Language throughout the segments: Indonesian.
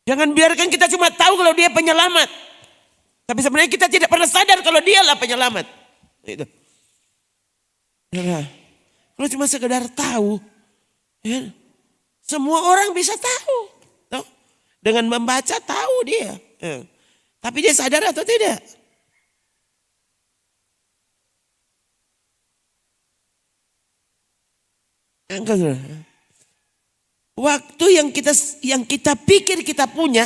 Jangan biarkan kita cuma tahu kalau dia penyelamat. Tapi sebenarnya kita tidak pernah sadar kalau dialah penyelamat. Itu. Nah, kalau cuma sekedar tahu, ya, semua orang bisa tahu. Tuh. Dengan membaca tahu dia. Ya. Tapi dia sadar atau tidak? Waktu yang kita pikir kita punya,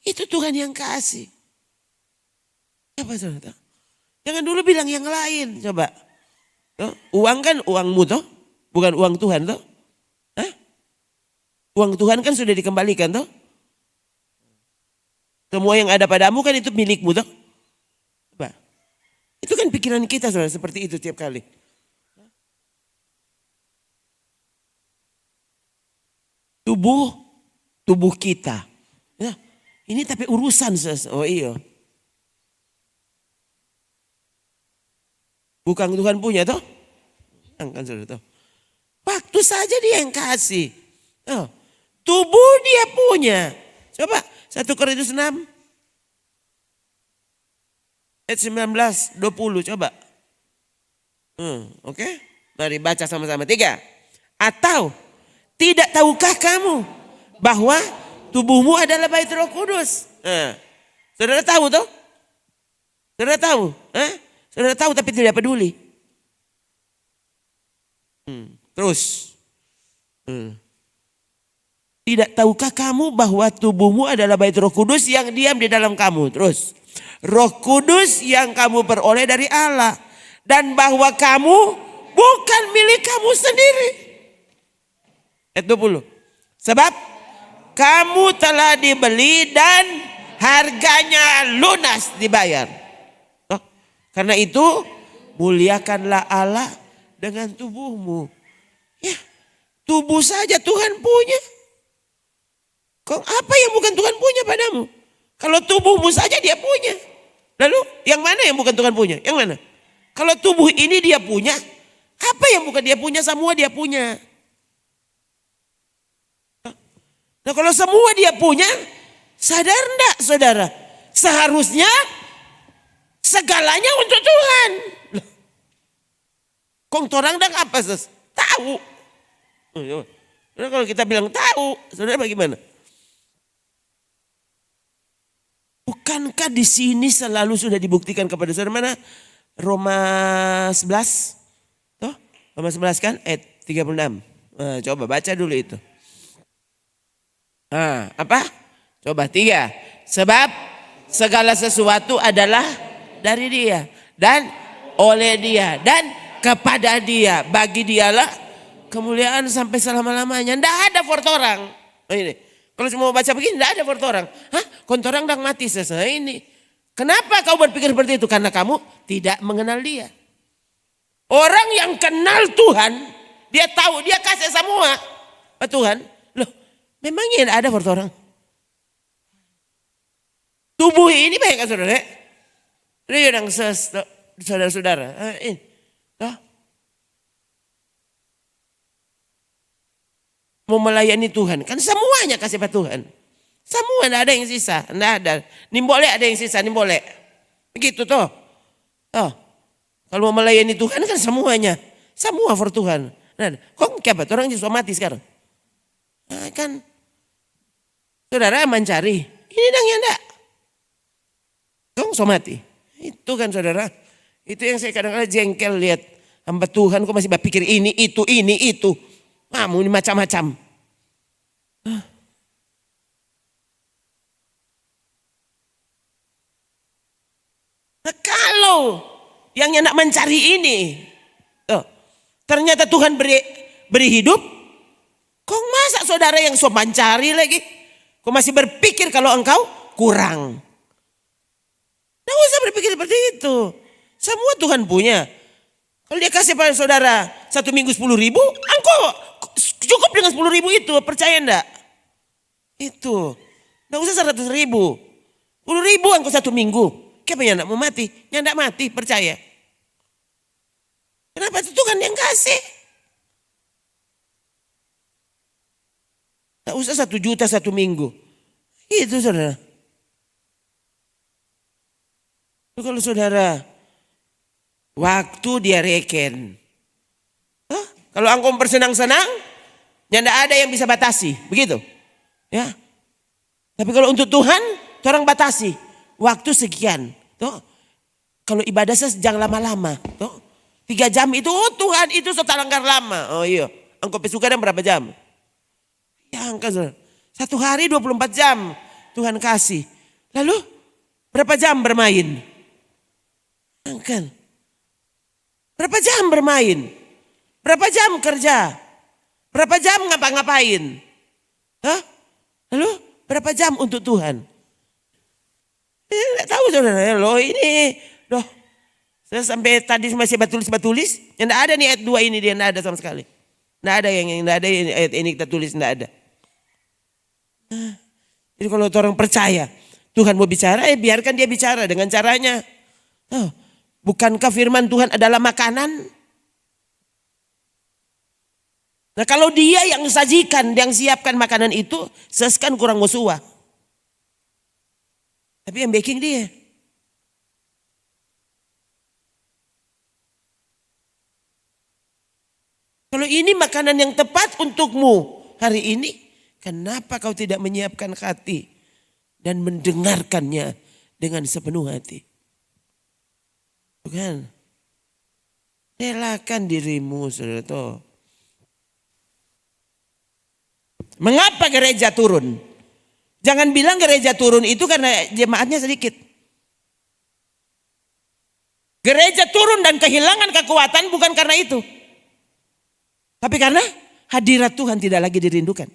itu Tuhan yang kasih. Apa saudara? Jangan dulu bilang yang lain, coba. Uang kan uangmu toh, bukan uang Tuhan toh. Hah? Uang Tuhan kan sudah dikembalikan toh. Semua yang ada padamu kan itu milikmu toh. Coba. Itu kan pikiran kita saudara, seperti itu tiap kali. Tubuh kita. Ya, ini tapi urusan. Oh iya. Bukan Tuhan punya toh? Kan sudah tahu. Waktu saja dia yang kasih. Oh, tubuh dia punya. Coba 1 Korintus 6 ayat 19, 20 coba. Oke. Mari baca sama-sama. 3. Atau tidak tahukah kamu bahwa tubuhmu adalah bait Roh Kudus? Saudara tahu toh? Saudara tahu? Saudara tahu tapi tidak peduli. Terus. Tidak tahukah kamu bahwa tubuhmu adalah bait Roh Kudus yang diam di dalam kamu? Terus. Roh Kudus yang kamu peroleh dari Allah. Dan bahwa kamu bukan milik kamu sendiri. Ayat 20. Sebab kamu telah dibeli dan harganya lunas dibayar. Karena itu muliakanlah Allah dengan tubuhmu. Ya, tubuh saja Tuhan punya. Kok apa yang bukan Tuhan punya padamu? Kalau tubuhmu saja dia punya. Lalu yang mana yang bukan Tuhan punya? Yang mana? Kalau tubuh ini dia punya, apa yang bukan dia punya? Semua dia punya. Nah kalau semua dia punya, sadar enggak saudara? Seharusnya segalanya untuk Tuhan. Kong torang dak apa ses? Tahu. Nah, kalau kita bilang tahu, saudara bagaimana? Bukankah di sini selalu sudah dibuktikan kepada saudara mana? Roma 11. Toh? Roma 11 kan ayat 36. Nah, coba baca dulu itu. Apa? Coba 3. Sebab segala sesuatu adalah dari Dia dan oleh Dia dan kepada Dia, bagi Dialah kemuliaan sampai selama-lamanya. Ndak ada for orang. Ini. Kalau cuma baca begini ndak ada for orang. Kontorang dak mati selesai ini. Kenapa kau berpikir seperti itu? Karena kamu tidak mengenal Dia. Orang yang kenal Tuhan, dia tahu, dia kasih semua ke Tuhan. Loh, memangnya tidak ada for orang? Tubuh ini baik kan saudara? Ini yang saudara-saudara. Mau melayani Tuhan. Kan semuanya kasih pada Tuhan. Semua tidak ada yang sisa. Tidak ada. Nimbolek ada yang sisa. Nimbolek. Begitu toh. Kalau mau melayani Tuhan kan semuanya. Semua for Tuhan. Nah, kok kenapa? Orang sudah mati sekarang. Nah, kan. Saudara mencari. Ini dang yang enggak. Kok sudah mati. Itu kan saudara. Itu yang saya kadang-kadang jengkel lihat. Hamba Tuhan kok masih berpikir ini, itu. Kamu ini macam-macam. Nah, kalau yang hendak mencari ini, ternyata Tuhan beri hidup, kok masa saudara yang so mencari lagi, kok masih berpikir kalau engkau kurang? Tidak usah berpikir seperti itu. Semua Tuhan punya. Kalau dia kasih pada saudara 1 minggu 10.000, engkau cukup dengan 10.000 itu, percaya enggak? Itu, tidak usah 100.000, 10.000 engkau 1 minggu. Kenapa yang enggak mau mati? Yang enggak mati, percaya. Kenapa itu Tuhan yang kasih? Tidak usah 1 juta 1 minggu. Itu saudara. Itu kalau saudara waktu dia reken. Kalau engkau bersenang-senang, ya tidak ada yang bisa batasi. Begitu. Ya. Tapi kalau untuk Tuhan, orang batasi. Waktu sekian. Tuh. Kalau ibadah jangan lama-lama. Tuh. 3 jam itu, oh Tuhan itu setelanggar lama. Oh iya. Engkau pesuka dan berapa jam? Ya angkat saudara. 1 hari 24 jam Tuhan kasih. Lalu berapa jam bermain? Angkat. Berapa jam bermain? Berapa jam kerja? Berapa jam ngapa-ngapain? Hah? Lalu berapa jam untuk Tuhan? Tidak tahu saudara. Loh ini. Loh. Saya sampai tadi masih batulis. Yang tidak ada nih ayat 2 ini. Dia tidak ada sama sekali. Tidak ada yang tidak ada ayat ini kita tulis. Tidak ada. Jadi kalau orang percaya Tuhan mau bicara, biarkan dia bicara dengan caranya. Bukankah firman Tuhan adalah makanan? Nah kalau dia yang sajikan, yang siapkan makanan itu, kan kurang musuh. Tapi yang baking dia. Kalau ini makanan yang tepat untukmu hari ini, kenapa kau tidak menyiapkan hati dan mendengarkannya dengan sepenuh hati? Bukan? Relakan dirimu, saudara toh. Mengapa gereja turun? Jangan bilang gereja turun itu karena jemaatnya sedikit. Gereja turun dan kehilangan kekuatan bukan karena itu. Tapi karena hadirat Tuhan tidak lagi dirindukan.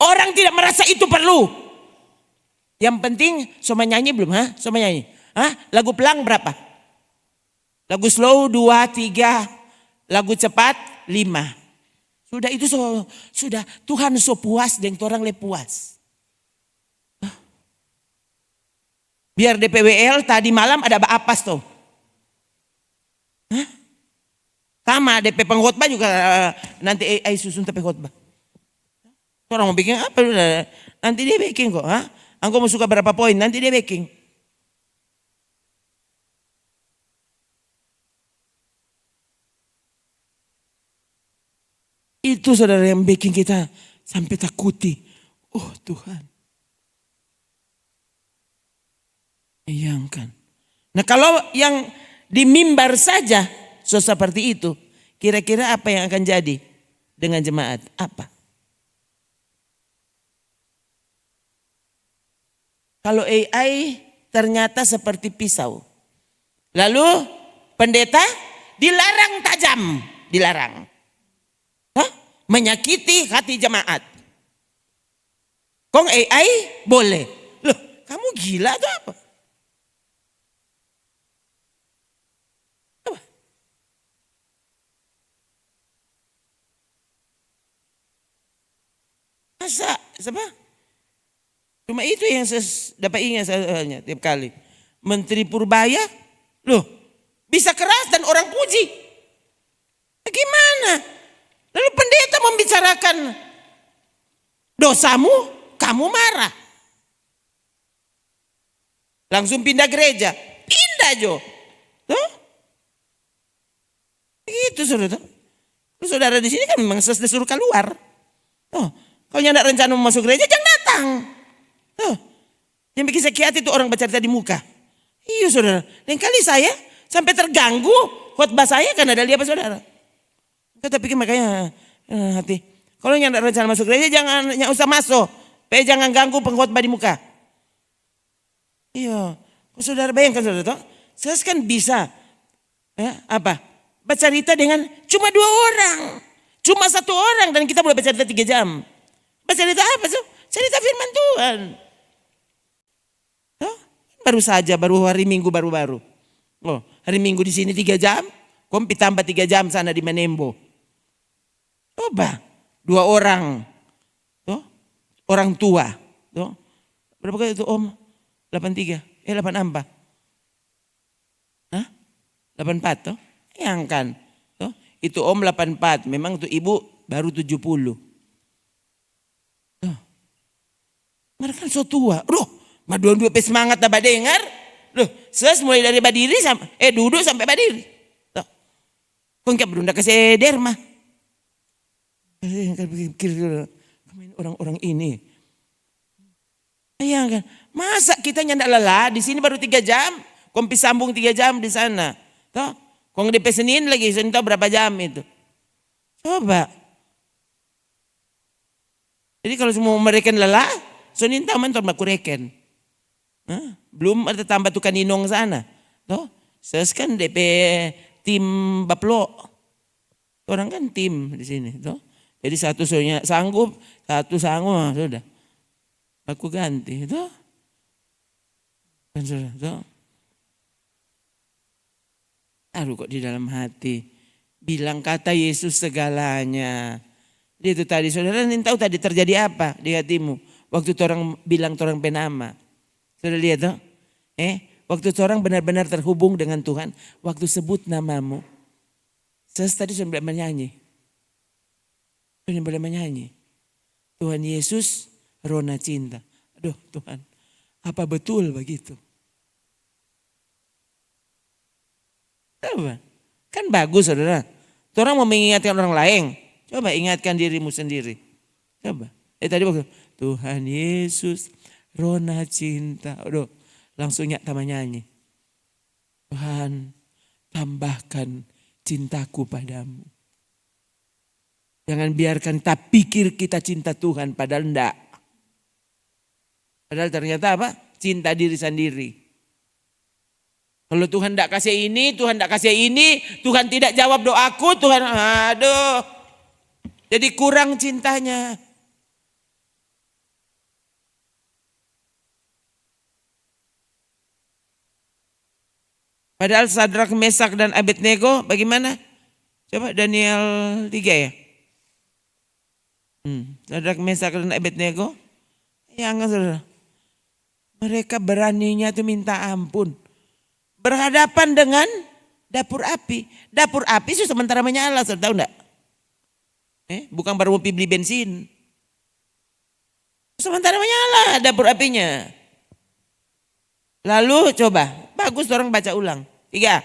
Orang tidak merasa itu perlu. Yang penting sama nyanyi belum? Sama nyanyi. Lagu pelang berapa? Lagu slow 2, 3. Lagu cepat 5. Sudah itu sudah Tuhan so puas dan orang le puas. Biar DPWL tadi malam ada apas tuh. Sama DP pengkhotbah juga nanti AI susun DP khotbah. Orang mau bikin apa? Nanti dia bikin kok. Engkau mau suka berapa poin? Nanti dia bikin. Itu saudara yang bikin kita sampai takuti. Oh Tuhan. Bayangkan. Nah kalau yang di mimbar saja seperti itu. Kira-kira apa yang akan jadi dengan jemaat? Apa? Kalau AI ternyata seperti pisau. Lalu pendeta dilarang tajam. Dilarang. Menyakiti hati jemaat. Kong AI boleh. Loh, kamu gila atau apa? Masa? Siapa? Cuma itu yang saya dapat ingat soalnya tiap kali. Menteri Purbaya, loh bisa keras dan orang puji. Bagaimana? Lalu pendeta membicarakan dosamu, kamu marah. Langsung pindah gereja. Pindah Jo. Tuh? Itu saudara. Saudara di sini kan memang disuruh keluar. Kalau tidak rencana masuk gereja jangan datang. Yang bikin sakit hati itu orang bercerita di muka. Iya saudara. Lain kali saya sampai terganggu khotbah saya karena ada lihat saudara. Kita pikir makanya hati. Kalau yang tidak rencana masuk gereja jangan usah masuk. Jangan ganggu pengkhotbah di muka. Iya. Saudara bayangkan saudara. Saya kan bisa. Bercerita dengan cuma 2 orang. Cuma 1 orang dan kita boleh bercerita 3 jam. Bercerita apa sih? Cerita firman Tuhan. Baru saja, baru hari Minggu baru-baru. Hari Minggu di sini 3 jam. Kompi tambah 3 jam sana di Menembo. Coba 2 orang. Orang tua. Berapa kali itu Om? 83. 84. 84 toh? Yang kan. Itu Om 84. Memang itu Ibu baru 70. Mereka kan so tua. Aduh, mah dua-dua semangat tak dengar. Loh, mulai dari berdiri sampai duduk sampai berdiri. Tuh. Kok enggak berunda keseder mah. Pikir orang-orang ini. Bayangkan, masa kita nyandak lelah di sini baru 3 jam, kompi sambung 3 jam di sana. Toh, kong DP Senin lagi, Senin tahu berapa jam itu. Coba. Jadi kalau semua mereka lelah, Senin tahu mentor maku reken. Belum ada tambah tukang inong sana. Toh, kan DP tim Baplo. Orang kan tim di sini, toh. Jadi satu sanggup, satu sanggup, sudah. Aku ganti, toh. Kan sudah, toh. Aduh kok di dalam hati bilang kata Yesus segalanya. Dia itu tadi saudara ingin tahu tadi terjadi apa di hatimu waktu orang bilang orang penama. Saudara lihat toh? Waktu orang benar-benar terhubung dengan Tuhan, waktu sebut namamu. Saya tadi sudah menyanyi. Sudah boleh menyanyi. Tuhan Yesus Rona cinta. Aduh Tuhan, apa betul begitu? Coba, kan bagus saudara. Orang mau mengingatkan orang lain, coba ingatkan dirimu sendiri. Coba, tadi waktu Tuhan Yesus Rona cinta. Aduh, langsung tambah nyanyi. Tuhan, tambahkan cintaku padamu. Jangan biarkan kita pikir kita cinta Tuhan padahal enggak. Padahal ternyata apa? Cinta diri sendiri. Kalau Tuhan enggak kasih ini, Tuhan enggak kasih ini, Tuhan tidak jawab doaku, Tuhan aduh. Jadi kurang cintanya. Padahal Sadrak, Mesak dan Abednego bagaimana? Coba Daniel 3 ya. Sadrak, Mesak dan Abednego. Ya enggak saudara. Mereka beraninya tuh minta ampun. Berhadapan dengan dapur api. Dapur api itu sementara menyala, saudara tahu enggak? Bukan baru mau beli bensin. Sementara menyala dapur apinya. Lalu coba, bagus orang baca ulang. 3.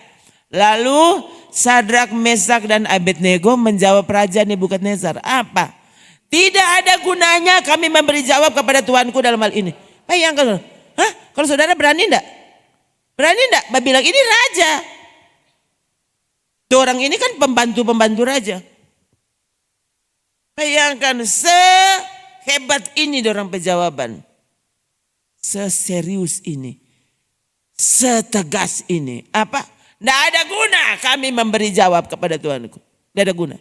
Lalu Sadrak, Mesak dan Abednego menjawab Raja Nebukadnezar. Apa? Tidak ada gunanya kami memberi jawab kepada Tuanku dalam hal ini. Bayangkan, kalau saudara berani enggak? Berani enggak? Bilang ini raja. Tuh orang ini kan pembantu-pembantu raja. Bayangkan sehebat ini orang penjawaban. Seserius ini. Setegas ini. Apa? Tidak ada guna kami memberi jawab kepada Tuanku. Tidak ada guna.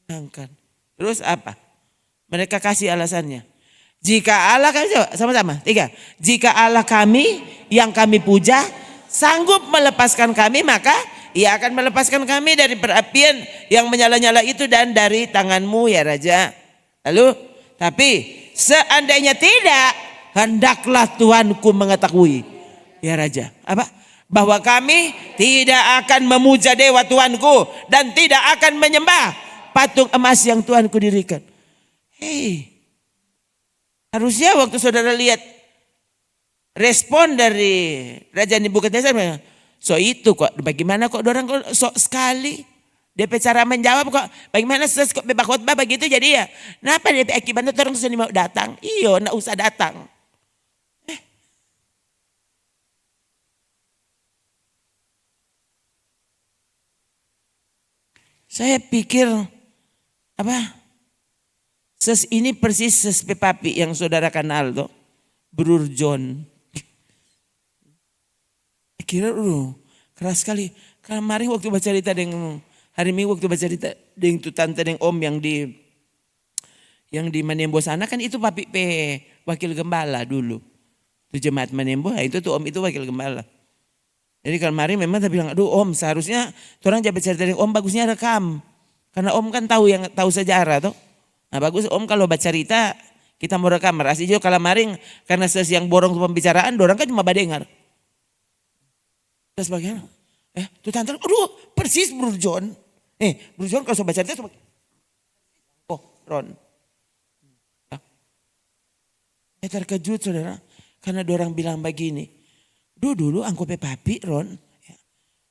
Bayangkan. Terus apa? Mereka kasih alasannya. Jika Allah kami sama-sama 3. Jika Allah kami yang kami puja sanggup melepaskan kami, maka Ia akan melepaskan kami dari perapian yang menyala-nyala itu dan dari tanganmu ya Raja. Lalu, tapi seandainya tidak, hendaklah Tuanku mengetahui ya Raja. Apa? Bahwa kami tidak akan memuja dewa Tuanku dan tidak akan menyembah patung emas yang Tuanku dirikan. Harusnya waktu saudara lihat respon dari Raja Nebukadnezar, so itu kok bagaimana kok orang kok sok sekali DP cara menjawab kok bagaimana kok bebas khotbah begitu jadi ya. Kenapa DP akibatnya orang susah mau datang? Iyo, nak usah datang. Saya pikir apa? Ini persis Pepapi yang saudara kenal tuh, Brur John. Kira keras sekali. Kemarin waktu baca cerita dengan hari Minggu waktu baca cerita dengan tu tante dengan om yang di Manembo sana kan itu papi wakil gembala dulu. Itu jemaat Manembo, itu tuh om itu wakil gembala. Jadi kemarin memang dia bilang, aduh om seharusnya orang jabat cerita dengan om bagusnya rekam. Karena om kan tahu sejarah tuh. Nah bagus om kalau baca cerita kita mau rekam. Rasi juga kalau kemarin karena yang borong pembicaraan, orang kan cuma badengar. Terus bagaimana? Tuh tante, aduh persis Bro John. Bro John kalau baca cerita, oh Ron. Saya terkejut saudara. Karena dorang bilang begini. Dulu angkope papi Ron.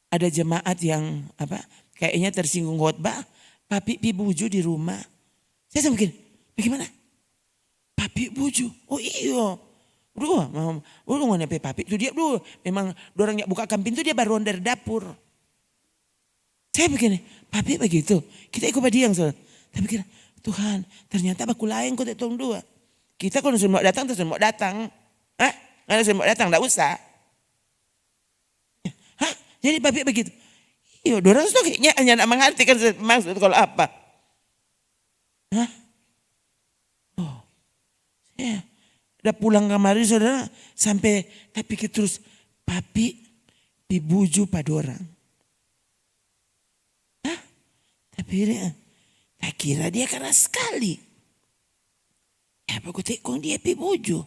Ada jemaat yang kayaknya tersinggung khotbah. Papi pi buju di rumah. Saya mikir, bagaimana? Papi buju. Oh iya. Udah mana papi itu dia dulu. Memang dorang bukakan pintu dia baru dari dapur. Saya begini, papi begitu. Kita ikut dia yang saudara. Saya pikir, Tuhan ternyata baku lain kok tong dua. Kita kalau semua datang terus semua datang. Kalau semua datang enggak usah. Jadi papi begitu. Iya, dorang tuh kayaknya hanya nak mengerti kan maksud kalau apa. Saya udah pulang kemarin saudara sampai tak pikir terus papi dibuju pada orang. Tapi tak kira dia keras sekali. Ya aku tekong dia pibuju.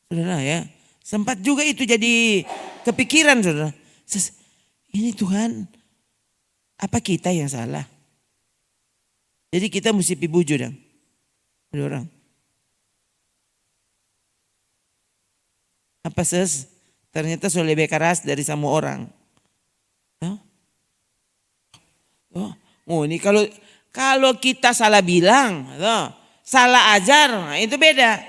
Saudara ya. Sempat juga itu jadi kepikiran saudara. Ini Tuhan apa kita yang salah? Jadi kita mesti pibuju dong. Ada orang. Apa ternyata sudah lebih keras dari semua orang. Ini kalau kita salah bilang, salah ajar, itu beda.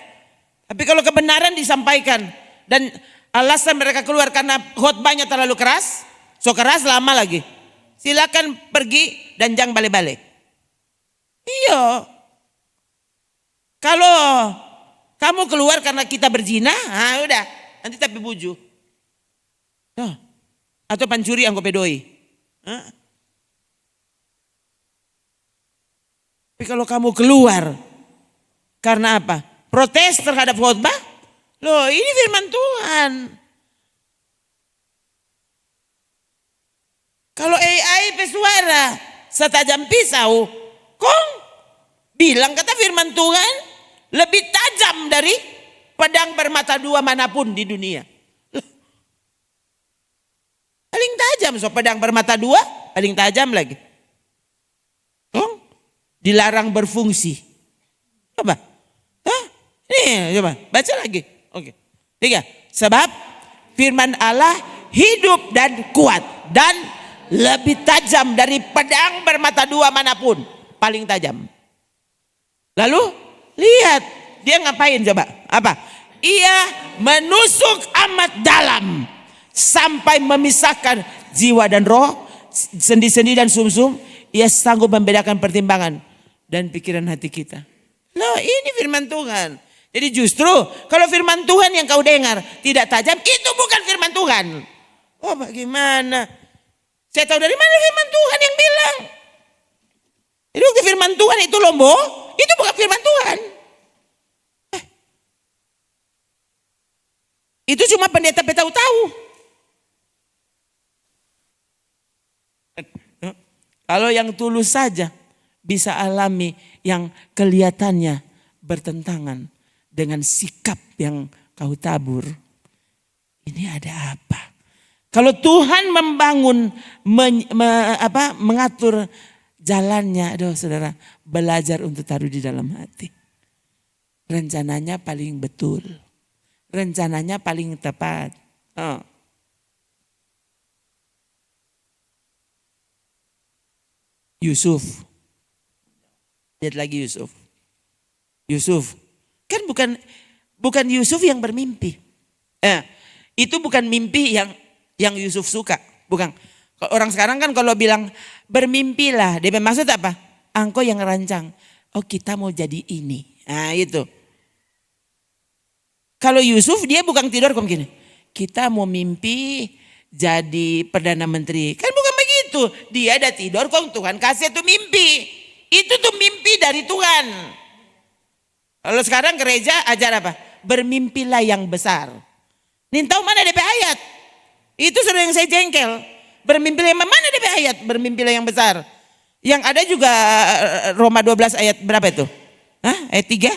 Tapi kalau kebenaran disampaikan dan alasan mereka keluar karena khotbahnya terlalu keras, so keras lama lagi. Silakan pergi dan jangan balik-balik. Iya. Kalau kamu keluar karena kita berzina, udah nanti tapi buju. Atau pancuri anggo pedoi. Tapi kalau kamu keluar karena apa? Protes terhadap khotbah? Loh, ini firman Tuhan. Kalau AI pesuara setajam pisau, kong bilang kata firman Tuhan lebih tajam dari pedang bermata dua manapun di dunia. Paling tajam, so pedang bermata dua paling tajam lagi. Dilarang berfungsi. Coba. Nih, coba baca lagi. Oke. 3. Sebab firman Allah hidup dan kuat dan lebih tajam dari pedang bermata dua manapun. Paling tajam. Lalu lihat dia ngapain coba? Apa? Ia menusuk amat dalam sampai memisahkan jiwa dan roh, sendi-sendi dan sumsum. Ia sanggup membedakan pertimbangan dan pikiran hati kita. Loh, ini firman Tuhan. Jadi justru kalau firman Tuhan yang kau dengar tidak tajam, itu bukan firman Tuhan. Oh bagaimana? Saya tahu dari mana firman Tuhan yang bilang. Jadi waktu firman Tuhan itu lombo, itu bukan firman Tuhan. Itu cuma pendeta tahu. Kalau yang tulus saja bisa alami yang kelihatannya bertentangan dengan sikap yang kau tabur. Ini ada apa? Kalau Tuhan membangun, mengatur jalannya, aduh saudara, belajar untuk taruh di dalam hati. Rencananya paling betul. Rencananya paling tepat. Yusuf. Lihat lagi Yusuf. Yusuf. Kan bukan Yusuf yang bermimpi. Itu bukan mimpi yang Yusuf suka. Bukan. Orang sekarang kan kalau bilang bermimpilah. Dia maksud apa? Engkau yang rancang. Oh kita mau jadi ini. Nah itu. Kalau Yusuf dia bukan tidur kok gini. Kita mau mimpi jadi Perdana Menteri. Kan bukan begitu. Dia ada tidur kok Tuhan kasih tuh mimpi. Itu tuh mimpi dari Tuhan. Kalau sekarang gereja ajar apa? Bermimpilah yang besar. Nintau mana DP ayat? Itu sudah yang saya jengkel. Bermimpilah yang mana DP ayat? Bermimpilah yang besar. Yang ada juga Roma 12 ayat berapa itu? Ayat 3.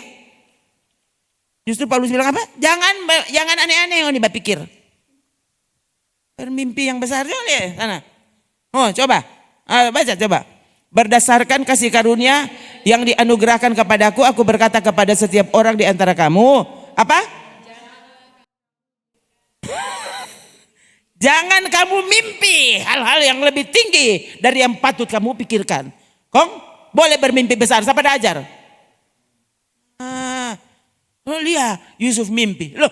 Justru Paulus bilang apa? Jangan aneh-aneh yang dipikir. Bermimpi yang besar ya sana. Oh coba. Baca coba. Berdasarkan kasih karunia yang dianugerahkan kepadaku, aku berkata kepada setiap orang di antara kamu, Apa? Jangan kamu mimpi hal-hal yang lebih tinggi dari yang patut kamu pikirkan. Kong, boleh bermimpi besar. Siapa dah ajar? Oh lihat, Yusuf mimpi. Loh,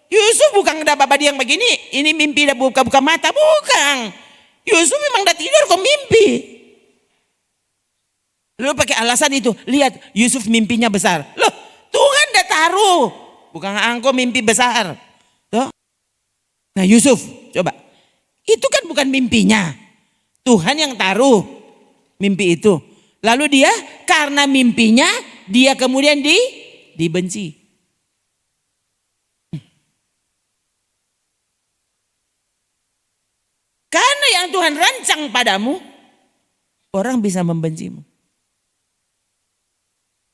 Yusuf bukan ada baba yang begini. Ini mimpi dah buka-buka mata. Bukan. Yusuf memang dah tidur kok mimpi. Lalu pakai alasan itu. Lihat, Yusuf mimpinya besar. Loh, Tuhan dah taruh. Bukan engkau mimpi besar. Tuh. Nah Yusuf, coba. Itu kan bukan mimpinya. Tuhan yang taruh mimpi itu. Lalu dia karena mimpinya, dia kemudian dibenci. Karena yang Tuhan rancang padamu, orang bisa membencimu.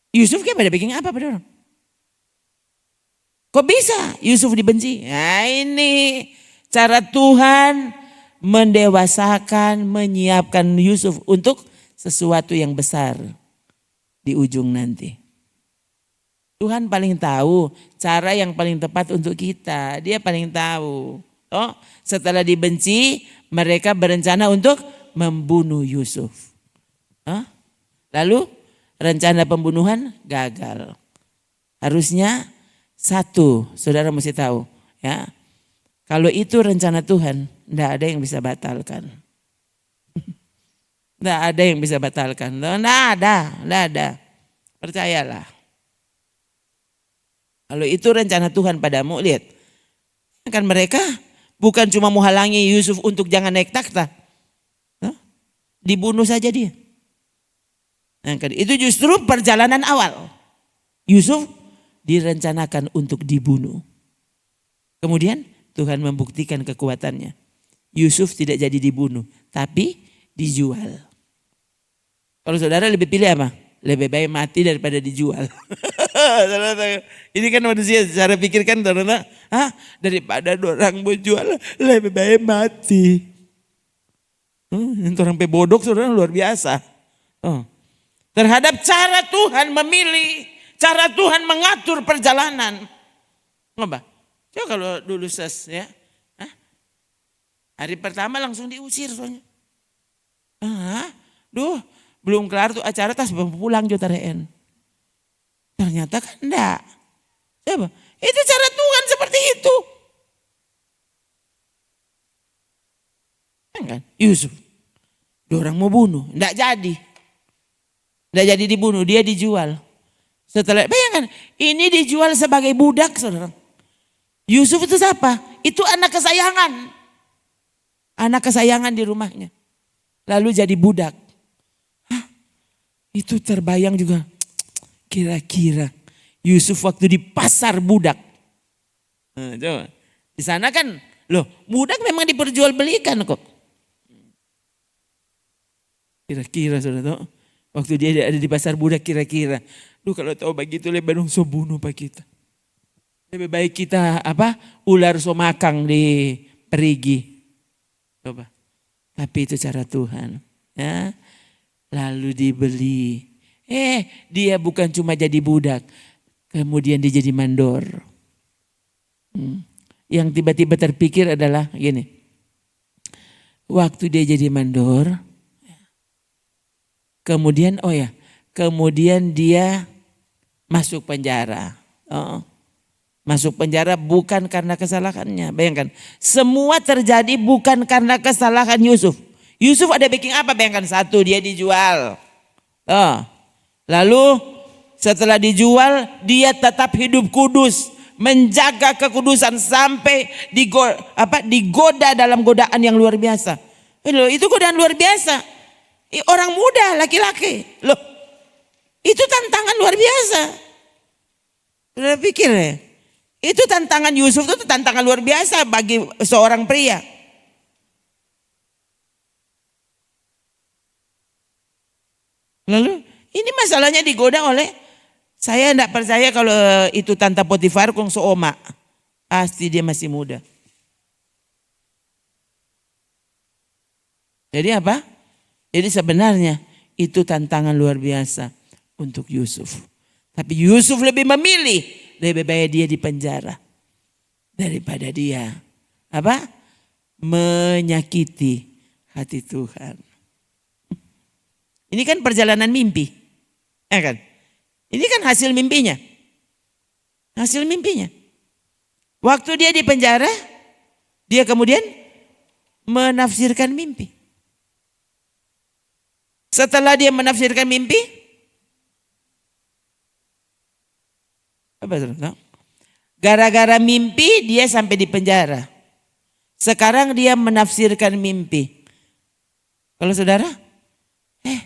Yusuf kayak pada bikin apa pada orang? Kok bisa Yusuf dibenci? Nah ini cara Tuhan mendewasakan, menyiapkan Yusuf untuk sesuatu yang besar di ujung nanti. Tuhan paling tahu cara yang paling tepat untuk kita. Dia paling tahu. Oh, setelah dibenci, mereka berencana untuk membunuh Yusuf. Lalu rencana pembunuhan gagal. Harusnya satu, saudara mesti tahu, ya. Kalau itu rencana Tuhan, tidak ada yang bisa batalkan. Tidak ada yang bisa batalkan. Tidak ada. Percayalah. Kalau itu rencana Tuhan padamu, lihat. Kan mereka bukan cuma menghalangi Yusuf untuk jangan naik takhta. Dibunuh saja dia. Nah, itu justru perjalanan awal. Yusuf direncanakan untuk dibunuh. Kemudian Tuhan membuktikan kekuatannya. Yusuf tidak jadi dibunuh, tapi dijual. Kalau saudara lebih pilih apa? Lebih baik mati daripada dijual. Ini kan manusia cara pikirkan saudara, daripada orang mau jual lebih baik mati. Orang pebodok saudara luar biasa. Terhadap cara Tuhan memilih, cara Tuhan mengatur perjalanan. Coba kalau dulu ya, hari pertama langsung diusir soalnya. Belum kelar tuh acara tas pulang jotareen. Ternyata kan enggak. Coba, itu cara Tuhan seperti itu. Kan Yusuf, orang mau bunuh, enggak jadi. Enggak jadi dibunuh, dia dijual. Setelah, bayangkan, ini dijual sebagai budak saudara. Yusuf itu siapa? Itu anak kesayangan. Anak kesayangan di rumahnya. Lalu jadi budak. Itu terbayang juga. Kira-kira Yusuf waktu di pasar budak. Coba. Di sana kan, budak memang diperjualbelikan kok. Kira-kira saudara tahu. Waktu dia ada di pasar budak kira-kira. Kalau tahu begitu lebih baik so bunuh pak kita. Lebih baik kita ular so makang di perigi. Coba. Tapi itu cara Tuhan. Ya. Lalu dibeli. Dia bukan cuma jadi budak. Kemudian dia jadi mandor. Yang tiba-tiba terpikir adalah gini. Waktu dia jadi mandor. Kemudian kemudian dia masuk penjara. Masuk penjara bukan karena kesalahannya. Bayangkan, semua terjadi bukan karena kesalahan Yusuf. Yusuf ada bikin apa? Bayangkan, satu, dia dijual. Lalu setelah dijual, dia tetap hidup kudus. Menjaga kekudusan sampai digoda dalam godaan yang luar biasa. Itu godaan luar biasa. Orang muda, laki-laki. Itu tantangan luar biasa. Sudah pikir ya? Itu tantangan Yusuf itu tantangan luar biasa bagi seorang pria. Lalu ini masalahnya digoda oleh, saya tidak percaya kalau itu Tante Potifar kong seoma. Pasti dia masih muda. Jadi apa? Jadi sebenarnya itu tantangan luar biasa untuk Yusuf. Tapi Yusuf lebih memilih lebih baik dia di penjara daripada dia menyakiti hati Tuhan. Ini kan perjalanan mimpi, ya kan? Ini kan hasil mimpinya. Hasil mimpinya. Waktu dia di penjara, dia kemudian menafsirkan mimpi. Setelah dia menafsirkan mimpi, gara-gara mimpi dia sampai di penjara. Sekarang dia menafsirkan mimpi. Kalau saudara,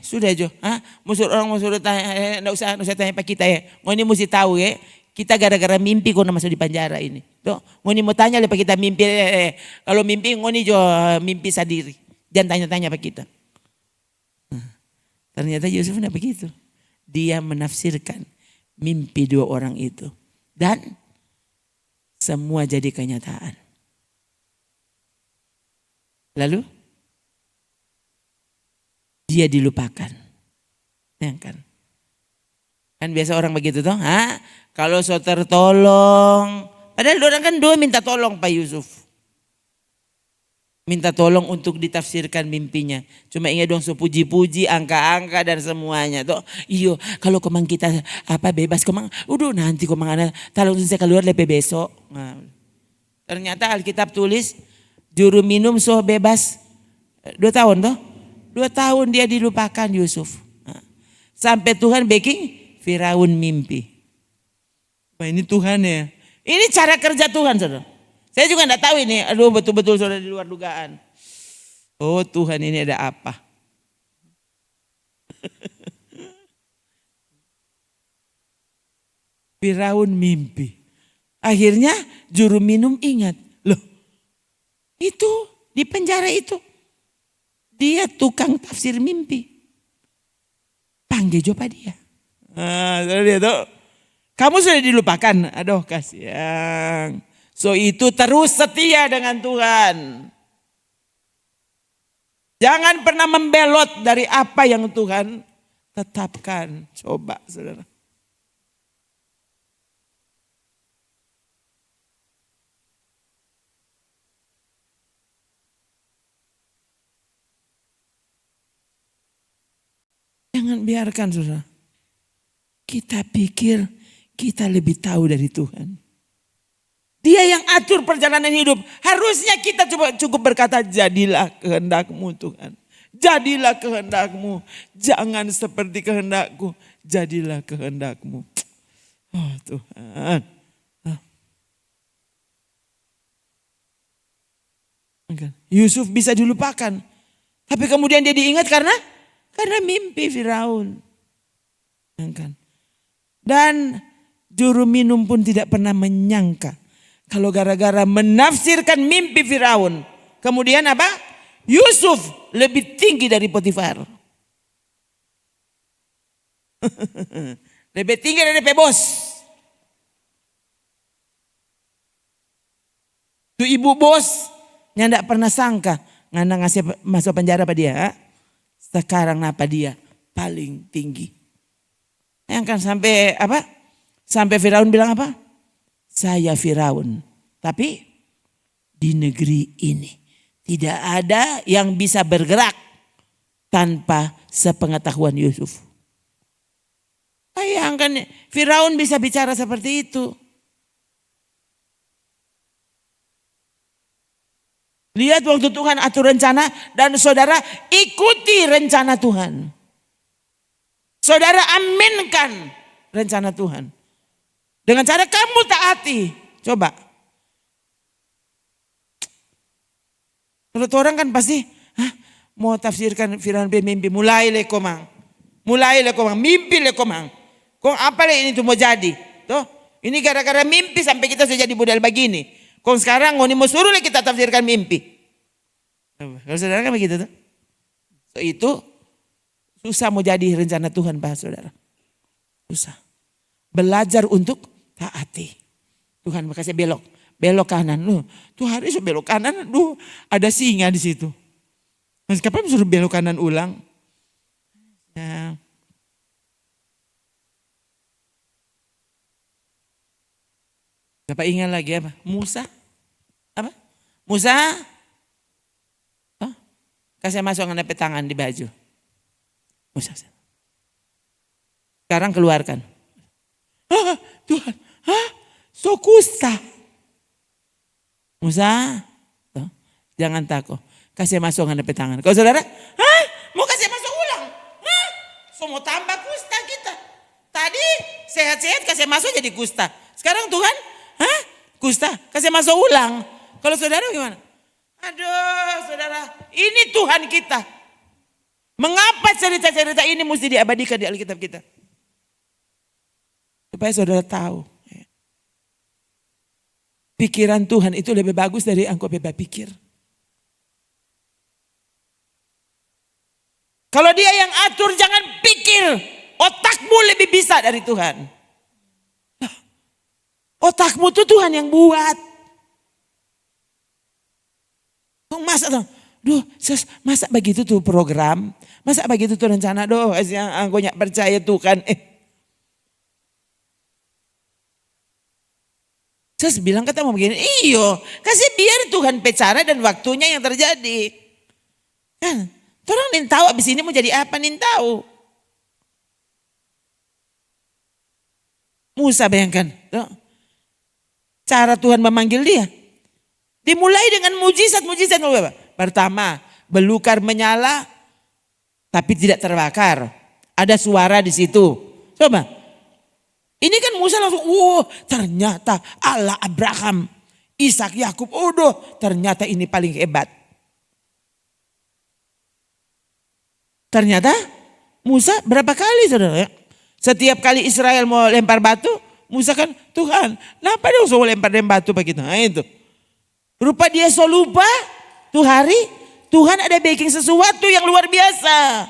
sudah Jo, orang mau suruh tanya, enggak usah tanya Pak kita ya. Ngoni mesti tahu ya, kita gara-gara mimpi kok masuk di penjara ini. Tuh, ngoni mau tanya Pak kita mimpi, kalau mimpi ngoni Jo mimpi sendiri. Jangan tanya-tanya Pak kita. Ternyata Yusuf tidak begitu. Dia menafsirkan mimpi dua orang itu. Dan semua jadi kenyataan. Lalu dia dilupakan. Ya kan? Kan biasa orang begitu toh. Kalau so tertolong. Padahal orang kan dua minta tolong Pak Yusuf. Minta tolong untuk ditafsirkan mimpinya. Cuma ingat dong so puji-puji, angka-angka dan semuanya. Toh, iyo kalau komang kita bebas komang. Nanti komang ada talong saya keluar lebih besok. Nah, ternyata Alkitab tulis juru minum so bebas 2 tahun toh. 2 tahun dia dilupakan Yusuf. Nah, sampai Tuhan baking Firaun mimpi. Wah ini Tuhan ya. Ini cara kerja Tuhan saudara. Saya juga enggak tahu ini. Aduh betul-betul saudara di luar dugaan. Oh Tuhan ini ada apa? Firaun mimpi. Akhirnya juru minum ingat. Loh itu di penjara itu. Dia tukang tafsir mimpi. Panggil coba dia. Dia tuh. Kamu sudah dilupakan. Aduh kasihan. So itu terus setia dengan Tuhan. Jangan pernah membelot dari apa yang Tuhan tetapkan. Coba saudara. Jangan biarkan saudara. Kita pikir kita lebih tahu dari Tuhan. Dia yang atur perjalanan hidup. Harusnya kita cukup berkata, jadilah kehendak-Mu Tuhan. Jadilah kehendak-Mu. Jangan seperti kehendak-Ku. Jadilah kehendak-Mu. Oh Tuhan. Yusuf bisa dilupakan. Tapi kemudian dia diingat karena mimpi Firaun. Dan juru minum pun tidak pernah menyangka. Kalau gara-gara menafsirkan mimpi Firaun. Kemudian apa? Yusuf lebih tinggi dari Potifar. Lebih tinggi dari bos. Itu ibu bos yang tidak pernah sangka. Ngana ngasih masuk penjara apa dia. Sekarang apa dia? Paling tinggi. Yang kan sampai apa? Sampai Firaun bilang apa? Saya Firaun, tapi di negeri ini tidak ada yang bisa bergerak tanpa sepengetahuan Yusuf. Bayangkan Firaun bisa bicara seperti itu. Lihat waktu Tuhan atur rencana dan saudara ikuti rencana Tuhan. Saudara aminkan rencana Tuhan. Dengan cara kamu taati. Coba. Kalau orang kan pasti mau tafsirkan Firaun mimpi. Mulai le komang. Mimpi le komang. Kong apa le ini tuh mau jadi. Tuh, ini gara-gara mimpi sampai kita sudah jadi budal begini. Kong sekarang ngoni mau suruh le kita tafsirkan mimpi. Kalau saudara kan begitu tuh. So, itu susah mau jadi rencana Tuhan Pak saudara. Susah. Belajar untuk taati. Tuhan makasih belok kanan. Tuh hari itu belok kanan, ada singa di situ. Mas kapan suruh belok kanan ulang? Ya. Bapak ingat lagi apa? Musa? Apa? Musa? Oh, kasih masuk dengan tangan di baju. Musa. Sekarang keluarkan. Tuhan, so kusta. Musa, jangan takut. Kasih masuk dengan tangan. Kalau saudara, mau kasih masuk ulang? So mau tambah kusta kita. Tadi sehat-sehat kasih masuk jadi kusta. Sekarang Tuhan, kusta kasih masuk ulang. Kalau saudara gimana? Aduh saudara, ini Tuhan kita. Mengapa cerita-cerita ini mesti diabadikan di Alkitab kita? Supaya saudara tahu. Pikiran Tuhan itu lebih bagus dari engkau bebas pikir. Kalau dia yang atur jangan pikir. Otakmu lebih bisa dari Tuhan. Otakmu itu Tuhan yang buat. Masa begitu tuh program. Masa begitu tuh rencana. Yang engkau nggak percaya Tuhan. Terus bilang ketemu begini, iyo kasih biar Tuhan bicara dan waktunya yang terjadi. Kan, orang nin tahu abis ini mau jadi apa nin tahu. Musa bayangkan, cara Tuhan memanggil dia. Dimulai dengan mujizat-mujizat. Pertama, belukar menyala tapi tidak terbakar. Ada suara di situ. Coba. Ini kan Musa langsung, ternyata Allah Abraham, Ishak, Yakub, ternyata ini paling hebat. Ternyata Musa berapa kali saudara? Setiap kali Israel mau lempar batu, Musa kan, Tuhan, kenapa dia mau lempar batu begitu? Nah itu. Rupa dia so lupa, tuh hari Tuhan ada baking sesuatu yang luar biasa.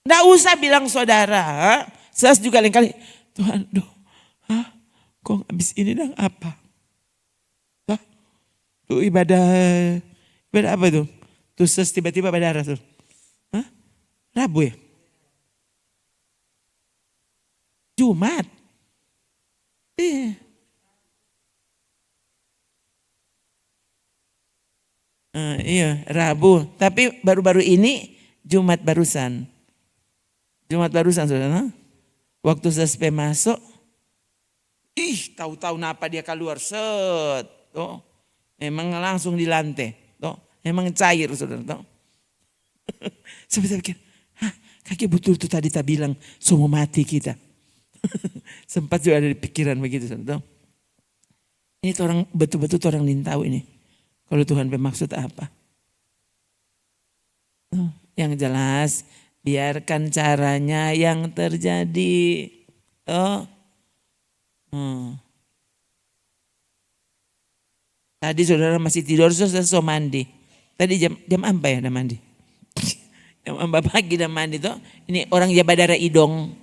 Nggak usah bilang saudara. Saya juga lain kali, Tuhan, kok habis ini dah apa? Tuh ibadah apa tuh? Tuh tiba-tiba berdarah tuh. Rabu ya? Jumat. Iya, Rabu. Tapi baru-baru ini Jumat barusan. Saudara. Waktu saya masuk, tahu-tahu napa dia keluar set. Memang langsung di lantai. Memang cair saudara. Saya pikir, kaki betul tuh tadi tak bilang semua mati kita. Sempat juga ada di pikiran begitu saudara. Ini orang betul-betul orang yang tahu ini. Kalau Tuhan bermaksud apa. Yang jelas, biarkan caranya yang terjadi. Tadi saudara masih tidur, saudara so mandi. Tadi jam apa ya dah mandi? Jam 4 pagi dah mandi tuh. Ini orang Jawa darah idong.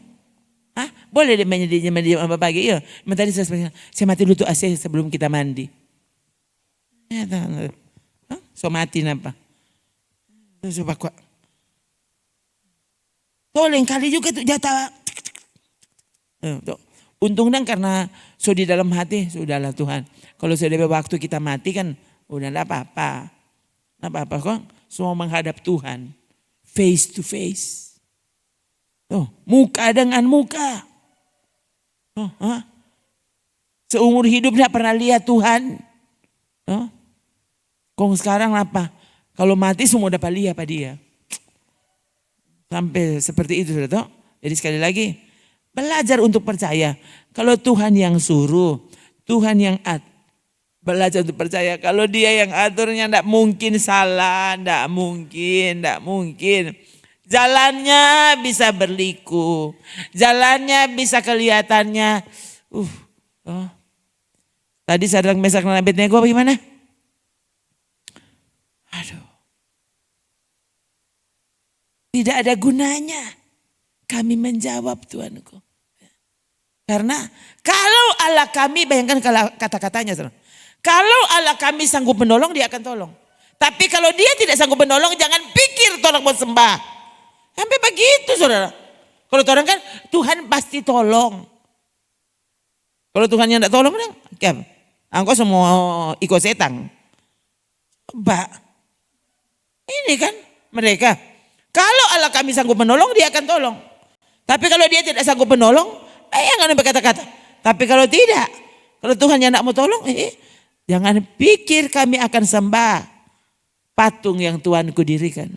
Boleh dia mandi jam 4 pagi? Iya. Tadi saya mati dulu tuh AC sebelum kita mandi. So mati napa? Coba kok. Lain kali juga tuh jatah. Untungnya karena sudah di dalam hati, sudahlah Tuhan. Kalau sudah waktu kita mati kan udah enggak apa-apa. Enggak apa-apa kok. Semua menghadap Tuhan. Face to face. Muka dengan muka. Seumur hidup enggak pernah lihat Tuhan. Kong sekarang apa? Kalau mati semua dapat lihat apa dia. Sampai seperti itu sudah. Jadi sekali lagi, belajar untuk percaya. Kalau Tuhan yang suruh, Tuhan yang belajar untuk percaya. Kalau dia yang aturnya tidak mungkin salah, tidak mungkin. Jalannya bisa berliku, jalannya bisa kelihatannya. Tadi Sadrak Mesak dan Abednego bagaimana? Aduh. Tidak ada gunanya kami menjawab Tuanku. Karena kalau Allah kami, bayangkan kata-katanya. Kalau Allah kami sanggup menolong, dia akan tolong. Tapi kalau dia tidak sanggup menolong, jangan pikir tolong mau sembah. Sampai begitu saudara. Kalau orang kan Tuhan pasti tolong. Kalau Tuhannya tidak tolong, engkau semua ikut setan. Coba, ini kan mereka. Kalau Allah kami sanggup menolong, dia akan tolong. Tapi kalau dia tidak sanggup menolong, jangan berkata-kata. Tapi kalau tidak, kalau Tuhan yang tidak mau tolong, jangan pikir kami akan sembah patung yang Tuhanku dirikan.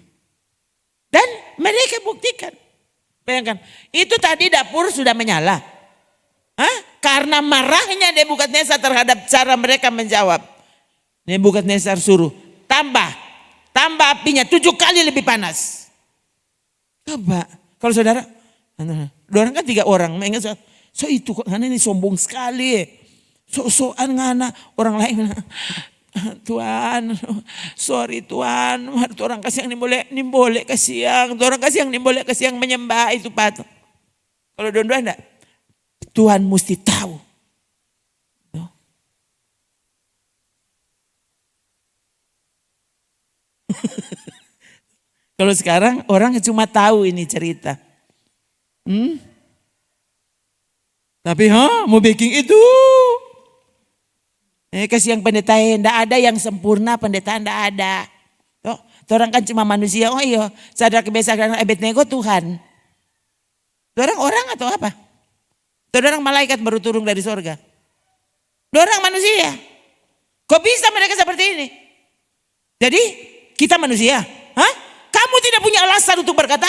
Dan mereka buktikan. Bayangkan, itu tadi dapur sudah menyala. Karena marahnya Nebukadnezar terhadap cara mereka menjawab. Nebukadnezar suruh, tambah apinya 7 kali lebih panas. Coba, kalau saudara, orang kan 3 orang, so itu kok ini sombong sekali. So-soan ngana orang lain. Tuhan, sorry Tuhan, orang kasih yang nimboleh kasih yang, orang kasih yang nimboleh kasih yang menyembah itu patung. Kalau dua-dua enggak, Tuhan mesti tahu. Kalau sekarang orang cuma tahu ini cerita. Tapi mau bikin itu. Kasih yang pendeta, enggak ada yang sempurna, pendeta enggak ada. Orang kan cuma manusia. Oh iya, sadar kebiasaan Abednego Tuhan. Orang atau apa? Orang malaikat baru turun dari sorga. Orang manusia. Kok bisa mereka seperti ini? Jadi kita manusia. Kamu tidak punya alasan untuk berkata,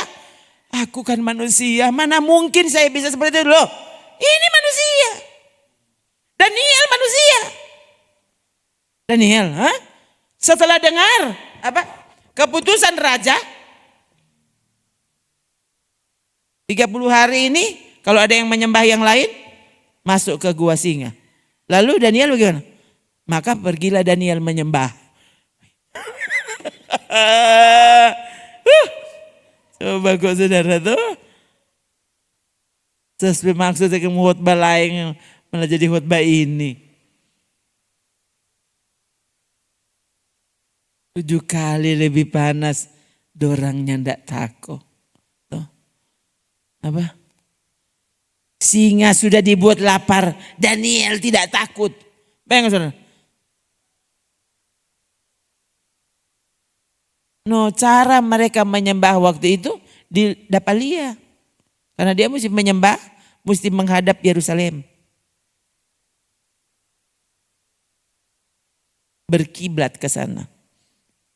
aku kan manusia, mana mungkin saya bisa seperti itu loh. Ini manusia. Daniel manusia. Daniel, setelah dengar keputusan raja, 30 hari ini kalau ada yang menyembah yang lain, masuk ke gua singa. Lalu Daniel bagaimana? Maka pergilah Daniel menyembah. Coba kok saudara tuh. Sesuai maksudnya ke khotbah lain malah jadi khotbah ini. 7 kali lebih panas, dorangnya ndak takut. Tuh. Apa? Singa sudah dibuat lapar, Daniel tidak takut. Bayangkan saudara. Cara mereka menyembah waktu itu di Dapalia. Karena dia mesti menyembah, mesti menghadap Yerusalem. Berkiblat ke sana.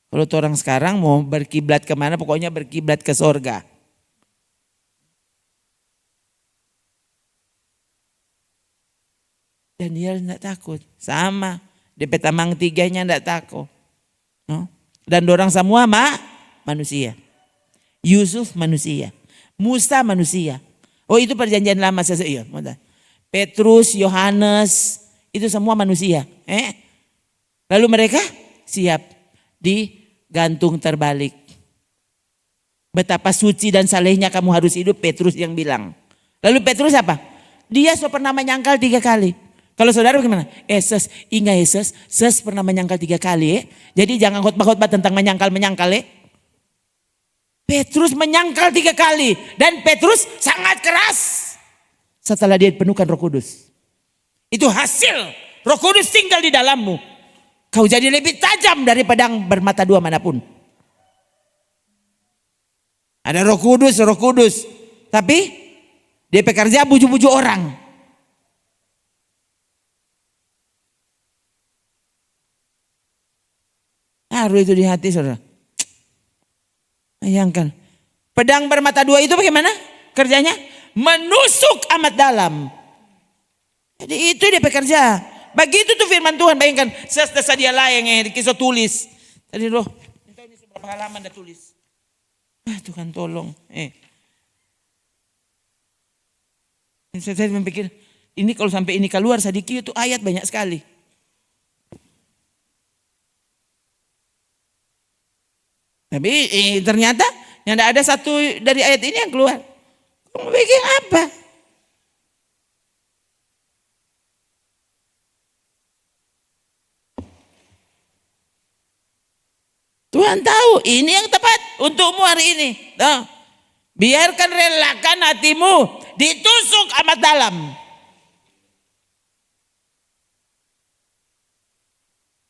Kalau orang sekarang mau berkiblat kemana, pokoknya berkiblat ke sorga. Daniel tidak takut. Sama. Di Petamang 3-nya tidak takut. Dan orang semua manusia. Yusuf manusia. Musa manusia. Oh itu perjanjian lama sesuai. Petrus, Yohanes, itu semua manusia. Lalu mereka siap digantung terbalik. Betapa suci dan salehnya kamu harus hidup, Petrus yang bilang. Lalu Petrus apa? Dia pernah menyangkal 3 kali. Kalau saudara bagaimana? Ingat Yesus pernah menyangkal 3 kali. Jadi jangan khotbah-khotbah tentang menyangkal. Petrus menyangkal 3 kali. Dan Petrus sangat keras. Setelah dia dipenuhkan Roh Kudus. Itu hasil Roh Kudus tinggal di dalammu. Kau jadi lebih tajam dari pedang bermata 2 manapun. Ada Roh Kudus. Tapi dia pekerja buju-buju orang. Haru itu di hati saudara. Bayangkan. Pedang bermata 2 itu bagaimana kerjanya? Menusuk amat dalam. Jadi itu dia bekerja. Begitu tuh firman Tuhan. Bayangkan. Sesa dia layang yang dikisah tulis. Tadi loh. Ini seberapa halaman dah tulis. Tuhan tolong. Saya memikir. Ini kalau sampai ini keluar sedikit itu ayat banyak sekali. Tapi ternyata yang tidak ada satu dari ayat ini yang keluar. Kamu bikin apa? Tuhan tahu ini yang tepat untukmu hari ini. Biarkan relakan hatimu ditusuk amat dalam.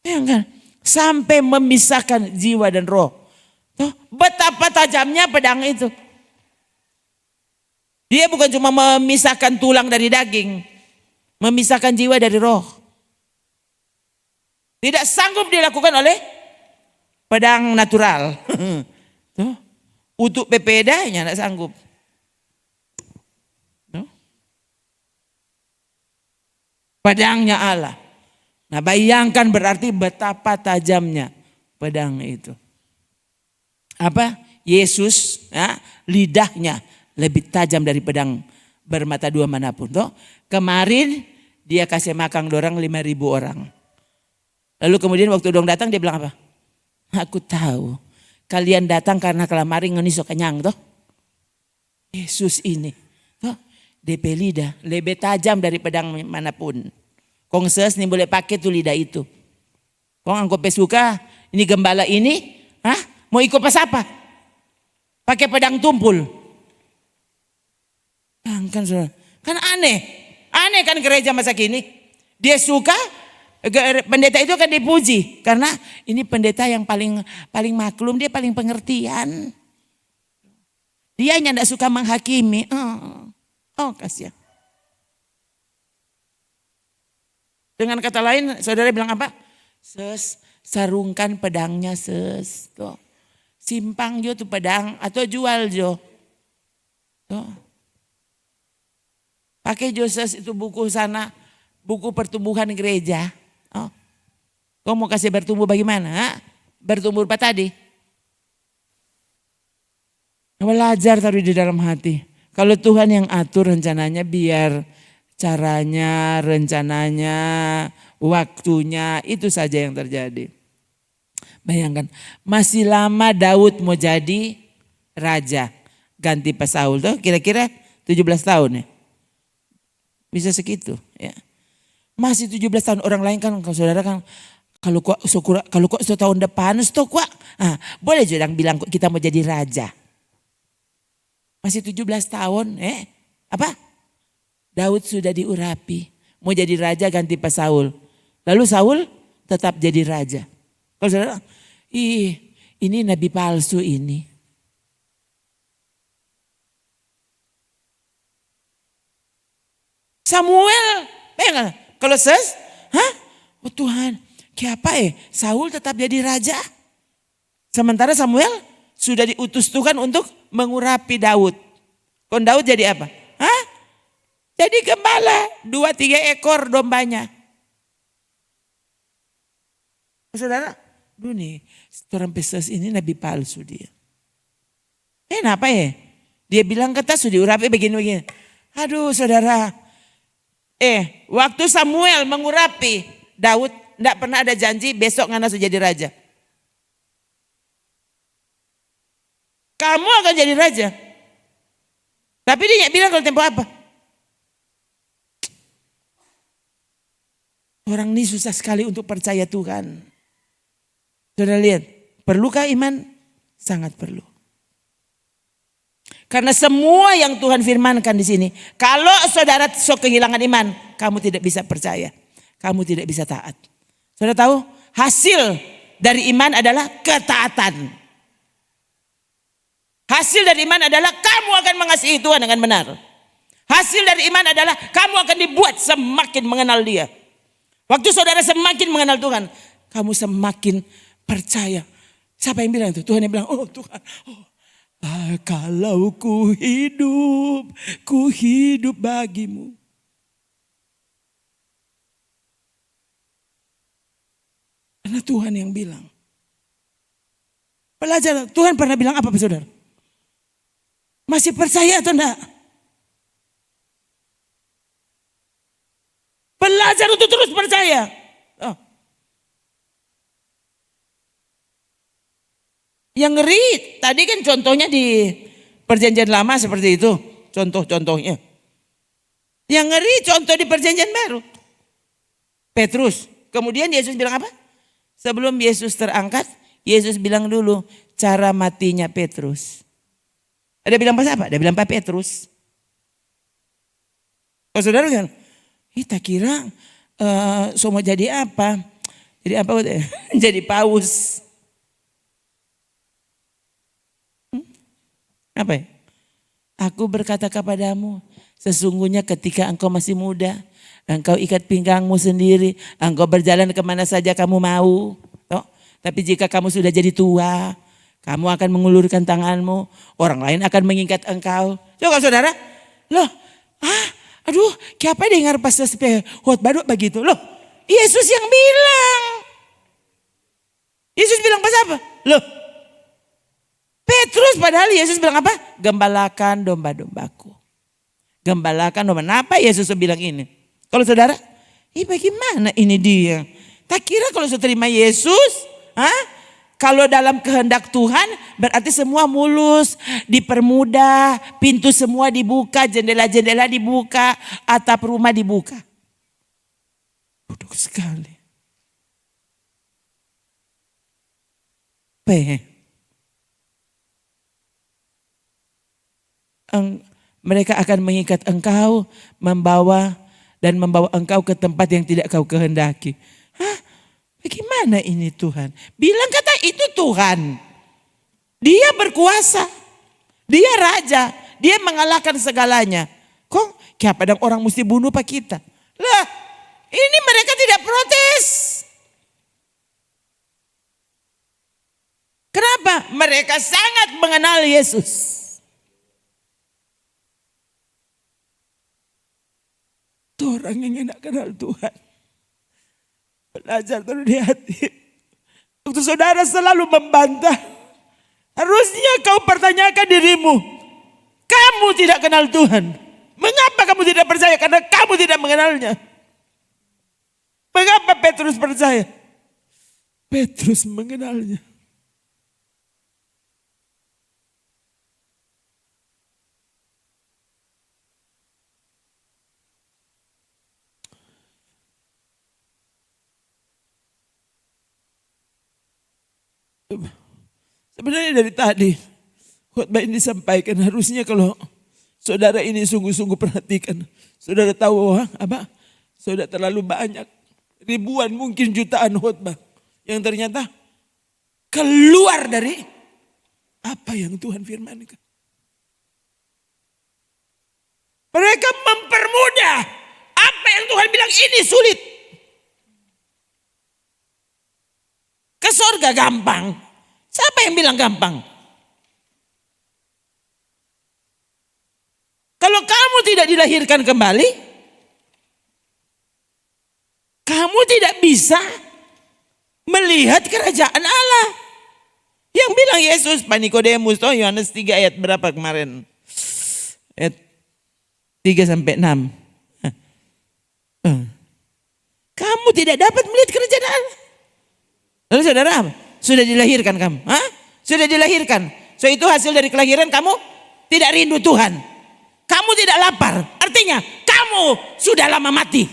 Bayangkan, sampai memisahkan jiwa dan roh. Tuh, betapa tajamnya pedang itu. Dia bukan cuma memisahkan tulang dari daging, memisahkan jiwa dari roh. Tidak sanggup dilakukan oleh pedang natural. Tuh, untuk pepedanya tidak sanggup. Tuh. Pedangnya Allah. Nah, bayangkan berarti betapa tajamnya pedang itu. Apa? Yesus, ya, lidahnya lebih tajam dari pedang bermata dua manapun. Toh, kemarin dia kasih makan dorang 5.000 orang. Lalu kemudian waktu dong datang dia bilang apa? Aku tahu kalian datang karena kelamari ngeni so kenyang toh. Yesus ini, toh, DP lidah lebih tajam dari pedang manapun. Kong ses nih boleh pakai tuh lidah itu. Kong angkut pesuka, ini gembala ini, mau ikut pas apa? Pakai pedang tumpul. Kan aneh kan gereja masa kini. Dia suka pendeta itu akan dipuji karena ini pendeta yang paling maklum, dia paling pengertian. Dia hanya tidak suka menghakimi. Oh kasihan. Dengan kata lain, saudara bilang apa? Ses, sarungkan pedangnya ses. Tuh. Simpang jo tuh pedang atau jual jo. Tuh. Pakai jo ses itu buku sana, buku pertumbuhan gereja. Oh. Kau mau kasih bertumbuh bagaimana? Bertumbuh apa tadi? Belajar taruh di dalam hati. Kalau Tuhan yang atur rencananya, biar caranya, rencananya, waktunya, itu saja yang terjadi. Bayangkan, masih lama Daud mau jadi raja. Ganti pas Saul tuh kira-kira 17 tahun ya. Bisa segitu ya. Masih 17 tahun, orang lain kan, kalau saudara kan, kalau kok tahun depan, boleh juga bilang kita mau jadi raja. Masih 17 tahun, apa? Daud sudah diurapi, mau jadi raja ganti pas Saul. Lalu Saul tetap jadi raja. Kalau saudara, ini nabi palsu ini. Samuel, bayangkan, kalau oh Tuhan, kenapa Saul tetap jadi raja? Sementara Samuel sudah diutus Tuhan untuk mengurapi Daud. Kon Daud jadi apa? Jadi gembala, 2-3 ekor dombanya. Saudara, nih, orang peses ini nabi palsu dia. Kenapa ya? Dia bilang kata sudah diurapi begini-begini. Aduh saudara, waktu Samuel mengurapi Daud, tidak pernah ada janji besok ngana sudah jadi raja. Kamu akan jadi raja. Tapi dia bilang kalau tempo apa? Orang ini susah sekali untuk percaya Tuhan. Saudara lihat, perlukah iman? Sangat perlu. Karena semua yang Tuhan firmankan di sini, kalau saudara kehilangan iman, kamu tidak bisa percaya. Kamu tidak bisa taat. Saudara tahu, hasil dari iman adalah ketaatan. Hasil dari iman adalah kamu akan mengasihi Tuhan dengan benar. Hasil dari iman adalah kamu akan dibuat semakin mengenal Dia. Waktu saudara semakin mengenal Tuhan, kamu semakin percaya. Siapa yang bilang itu? Tuhan yang bilang, oh Tuhan, kalau ku hidup bagimu. Karena Tuhan yang bilang. Pelajar, Tuhan pernah bilang apa saudara? Masih percaya atau enggak? Belajar untuk terus percaya. Yang ngeri, tadi kan contohnya di perjanjian lama seperti itu. Contoh-contohnya. Yang ngeri contoh di perjanjian baru. Petrus. Kemudian Yesus bilang apa? Sebelum Yesus terangkat, Yesus bilang dulu cara matinya Petrus. Ada bilang pas apa? Ada bilang Pak Petrus. Oh saudara kan? Kita kira so mau jadi apa? Jadi apa? Jadi paus. Apa ya? Aku berkata kepadamu, sesungguhnya ketika engkau masih muda, engkau ikat pinggangmu sendiri, engkau berjalan kemana saja kamu mau. Toh? Tapi jika kamu sudah jadi tua, kamu akan mengulurkan tanganmu, orang lain akan mengikat engkau. Coba saudara, loh, aduh, siapa dengar pas hot baduk begitu? Loh, Yesus yang bilang. Yesus bilang pas apa? Loh, Petrus padahal Yesus bilang apa? Gembalakan domba-dombaku. Gembalakan domba. Kenapa Yesus bilang ini? Kalau saudara, bagaimana ini dia? Tak kira kalau saya terima Yesus, kalau dalam kehendak Tuhan berarti semua mulus, dipermudah, pintu semua dibuka, jendela-jendela dibuka, atap rumah dibuka. Bodoh sekali. Mereka akan mengikat engkau, membawa engkau ke tempat yang tidak kau kehendaki. Bagaimana ini Tuhan? Bilang kata itu Tuhan. Dia berkuasa. Dia raja. Dia mengalahkan segalanya. Kok kayak padang orang mesti bunuh pak kita? Lah, ini mereka tidak protes. Kenapa? Mereka sangat mengenal Yesus. Itu orang yang enak kenal Tuhan. Belajar terus di hati. Waktu saudara selalu membantah. Harusnya kau pertanyakan dirimu. Kamu tidak kenal Tuhan. Mengapa kamu tidak percaya? Karena kamu tidak mengenalnya. Mengapa Petrus percaya? Petrus mengenalnya. Sebenarnya dari tadi khotbah ini disampaikan, harusnya kalau saudara ini sungguh-sungguh perhatikan, saudara tahu apa? Saudara terlalu banyak, ribuan mungkin jutaan khotbah yang ternyata keluar dari apa yang Tuhan firmankan. Mereka mempermudah apa yang Tuhan bilang ini sulit. Ke surga gampang. Siapa yang bilang gampang? Kalau kamu tidak dilahirkan kembali, kamu tidak bisa melihat kerajaan Allah. Yang bilang Yesus, Pak Nikodemus, Yohanes 3 ayat berapa kemarin? Ayat 3-6. Kamu tidak dapat melihat kerajaan Allah. Lalu saudara apa? Sudah dilahirkan kamu? Sudah dilahirkan. So itu hasil dari kelahiran kamu tidak rindu Tuhan. Kamu tidak lapar. Artinya kamu sudah lama mati.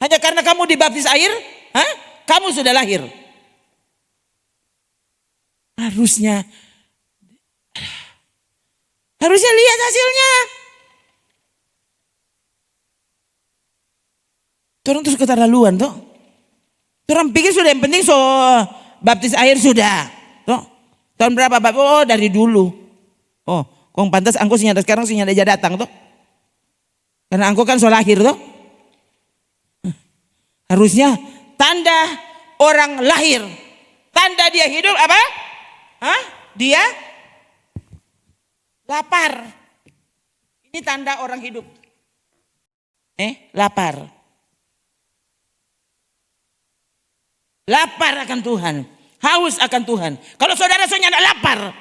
Hanya karena kamu dibaptis air, kamu sudah lahir. Harusnya lihat hasilnya. Orang terus keterlaluan tuh. Orang pikir sudah yang penting baptis air sudah. Tuh. Tahun berapa? Oh dari dulu. Oh kong pantas angko sinyada sekarang sinyada aja datang tuh. Karena angko kan lahir tuh. Harusnya tanda orang lahir. Tanda dia hidup apa? Dia lapar. Ini tanda orang hidup. Lapar. Lapar akan Tuhan. Haus akan Tuhan. Kalau saudara nyanda lapar.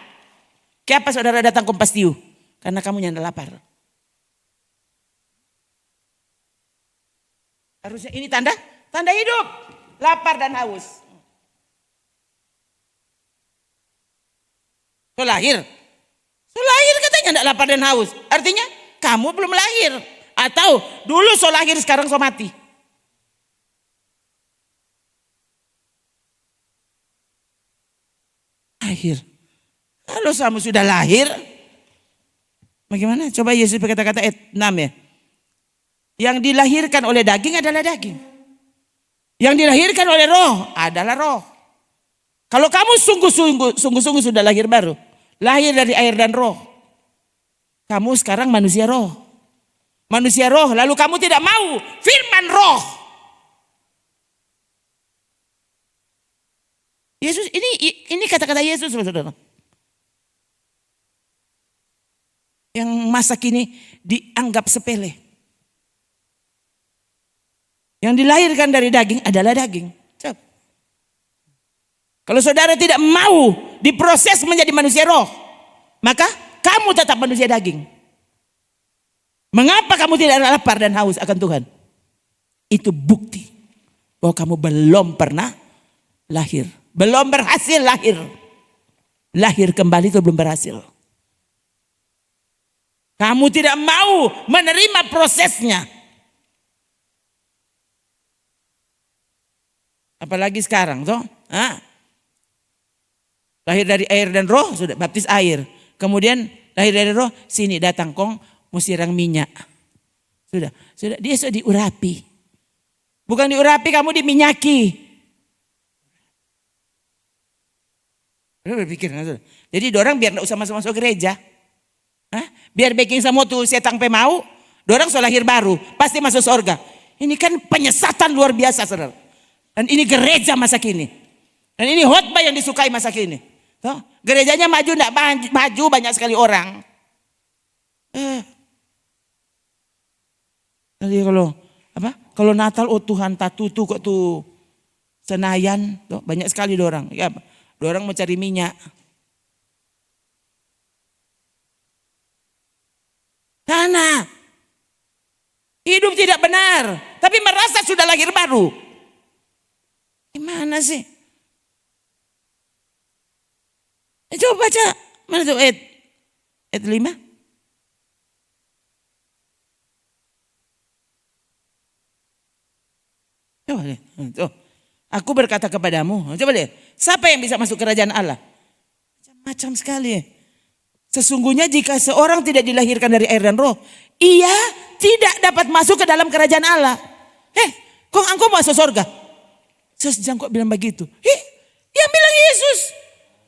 Kenapa saudara datang Kompas TV? Karena kamu nyanda lapar. Harusnya ini tanda hidup. Lapar dan haus. So lahir katanya enggak lapar dan haus. Artinya kamu belum lahir. Atau dulu so lahir sekarang so mati. Lahir. Kalau kamu sudah lahir, bagaimana? Coba Yesus berkata-kata ayat 6 ya. Yang dilahirkan oleh daging adalah daging. Yang dilahirkan oleh roh adalah roh. Kalau kamu sungguh-sungguh sudah lahir baru, lahir dari air dan roh, kamu sekarang manusia roh. Manusia roh, lalu kamu tidak mau firman roh. Yesus, ini kata-kata Yesus, saudara. Yang masa kini dianggap sepele. Yang dilahirkan dari daging adalah daging. Coba. Kalau saudara tidak mau diproses menjadi manusia roh, maka kamu tetap manusia daging. Mengapa kamu tidak lapar dan haus akan Tuhan? Itu bukti bahwa kamu belum pernah lahir. Belum berhasil lahir. Lahir kembali itu belum berhasil. Kamu tidak mau menerima prosesnya. Apalagi sekarang toh, lahir dari air dan roh, sudah baptis air. Kemudian lahir dari roh, sini datang kong mau sirang minyak. Sudah dia sudah diurapi. Bukan diurapi, kamu diminyaki. Berpikir, jadi dorang biar enggak usah masuk gereja. Biar baking sama tuh setang pe mau, dorang sudah lahir baru, pasti masuk surga. Ini kan penyesatan luar biasa, saudara. Dan ini gereja masa kini. Dan ini khotbah yang disukai masa kini. Tuh, gerejanya maju enggak maju banyak sekali orang. Jadi kalau Natal, oh Tuhan tatutu kok tuh Senayan, tuh banyak sekali dorang. Ya, dorang mau cari minyak. Sana hidup tidak benar, tapi merasa sudah lahir baru. Gimana sih? Coba baca. Mana tuh ayat 5? Coba lihat. Tuh. Aku berkata kepadamu. Coba lihat. Siapa yang bisa masuk kerajaan Allah? Macam-macam sekali. Sesungguhnya jika seorang tidak dilahirkan dari air dan roh, ia tidak dapat masuk ke dalam kerajaan Allah. Kok engkau masuk surga? Sejam kok bilang begitu? Yang bilang Yesus.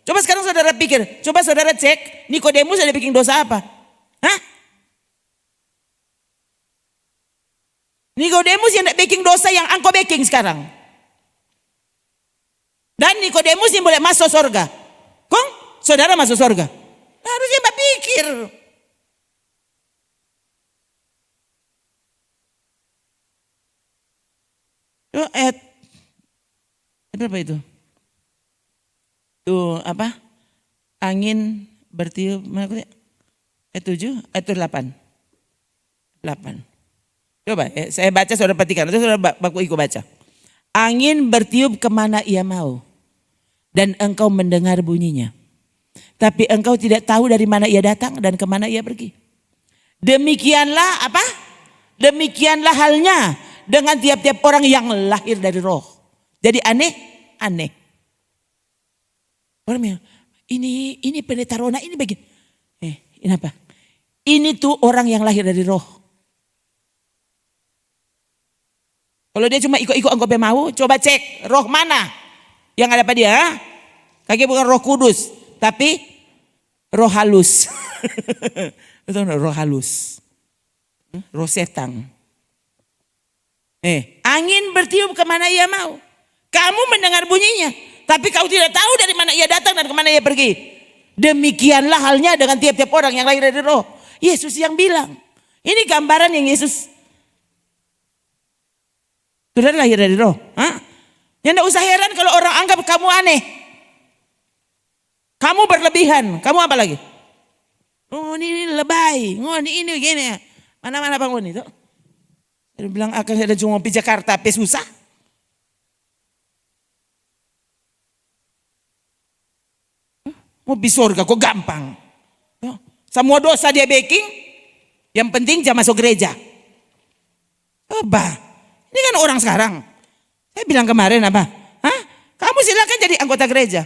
Coba sekarang saudara pikir, coba saudara cek Nikodemus ada bikin dosa apa? Nikodemus yang tidak bikin dosa yang engkau bikin sekarang. Dan Nikodemus yang boleh masuk surga. Kong saudara masuk surga? Harusnya berpikir. Ayat berapa itu? Tuh apa? Angin bertiup, ayat 7, ayat 8. 8. Coba saya baca, saudara perhatikan. Nanti saudara baku ikut baca. Angin bertiup kemana ia mau. Dan engkau mendengar bunyinya. Tapi engkau tidak tahu dari mana ia datang dan kemana ia pergi. Demikianlah apa? Demikianlah halnya dengan tiap-tiap orang yang lahir dari roh. Jadi aneh. Orang bilang, ini pendeta Rona ini begini. Ini apa? Ini tuh orang yang lahir dari roh. Kalau dia cuma ikut-ikut engkau mau, coba cek roh mana yang ada pada dia. Kaki bukan roh kudus, tapi roh halus. Itu roh halus. Roh setan. Angin bertiup kemana ia mau. Kamu mendengar bunyinya, tapi kau tidak tahu dari mana ia datang dan kemana ia pergi. Demikianlah halnya dengan tiap-tiap orang yang lahir dari roh. Yesus yang bilang. Ini gambaran yang Yesus. Sudah lahir dari roh. Yang tidak usah heran kalau orang anggap kamu aneh. Kamu berlebihan. Kamu apa lagi? Oh ini lebay. Oh ini begini. Mana-mana bangun itu. Dia bilang akan ada cuma di Jakarta, tapi susah. Mau di surga kok gampang. Semua dosa dia baking. Yang penting jangan masuk gereja. Coba. Ini kan orang sekarang. Saya bilang kemarin apa? Kamu silakan jadi anggota gereja.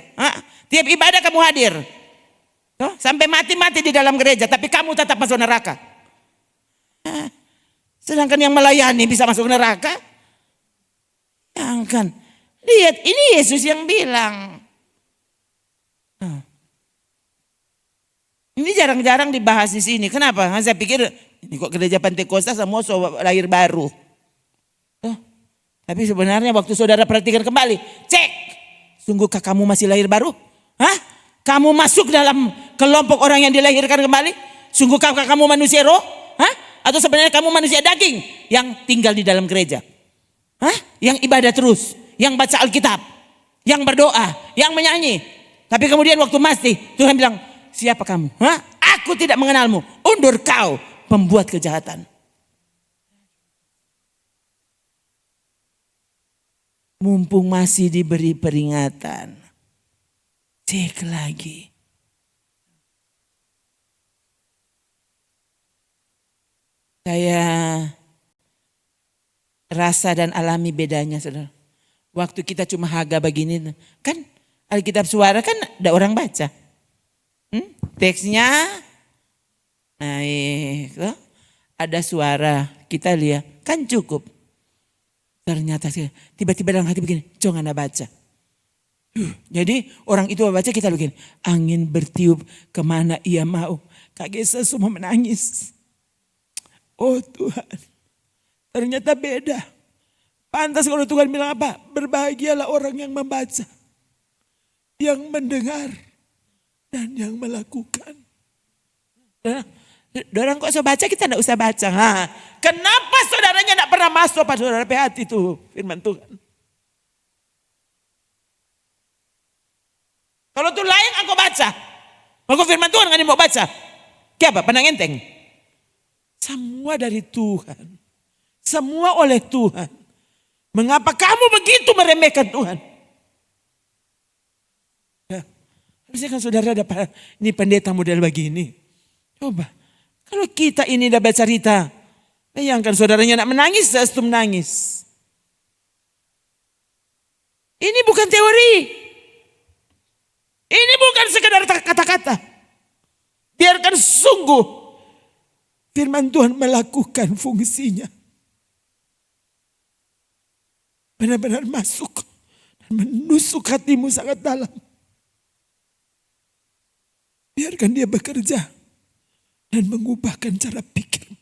Tiap ibadah kamu hadir. Sampai mati-mati di dalam gereja. Tapi kamu tetap masuk neraka. Sedangkan yang melayani bisa masuk neraka. Jangan. Lihat, ini Yesus yang bilang. Ini jarang-jarang dibahas di sini. Kenapa? Saya pikir ini kok gereja Pentakosta semua lahir baru. Tapi sebenarnya waktu saudara perhatikan kembali, cek. Sungguhkah kamu masih lahir baru? Hah? Kamu masuk dalam kelompok orang yang dilahirkan kembali? Sungguhkah kamu manusia roh? Hah? Atau sebenarnya kamu manusia daging yang tinggal di dalam gereja? Hah? Yang ibadah terus, yang baca Alkitab, yang berdoa, yang menyanyi. Tapi kemudian waktu mati, Tuhan bilang, siapa kamu? Hah? Aku tidak mengenalmu. Undur kau, pembuat kejahatan. Mumpung masih diberi peringatan, cek lagi. Saya rasa dan alami bedanya, saudara. Waktu kita cuma haga begini, kan Alkitab suara kan ada orang baca. Teksnya naik, ada suara, kita lihat, kan cukup. Ternyata tiba-tiba dalam hati begini, jangan anda baca. Jadi orang itu baca, kita begini, angin bertiup kemana ia mau. Kak Gesa semua menangis. Oh Tuhan, ternyata beda. Pantas kalau Tuhan bilang apa? Berbahagialah orang yang membaca, yang mendengar, dan yang melakukan. Dorang kok usah baca, kita tidak usah baca. Kenapa saudaranya tidak pernah masuk pada saudara PHT itu firman Tuhan? Kalau itu lain aku baca. Aku firman Tuhan kan mau baca. Kenapa? Pandang enteng. Semua dari Tuhan. Semua oleh Tuhan. Mengapa kamu begitu meremehkan Tuhan? Ya, harusnya kan saudara dapat ini pendeta model begini. Coba. Kalau kita ini dapat cerita, bayangkan saudaranya nak menangis, saya harus menangis. Ini bukan teori. Ini bukan sekedar kata-kata. Biarkan sungguh firman Tuhan melakukan fungsinya. Benar-benar masuk dan menusuk hatimu sangat dalam. Biarkan dia bekerja dan mengubahkan cara pikirmu.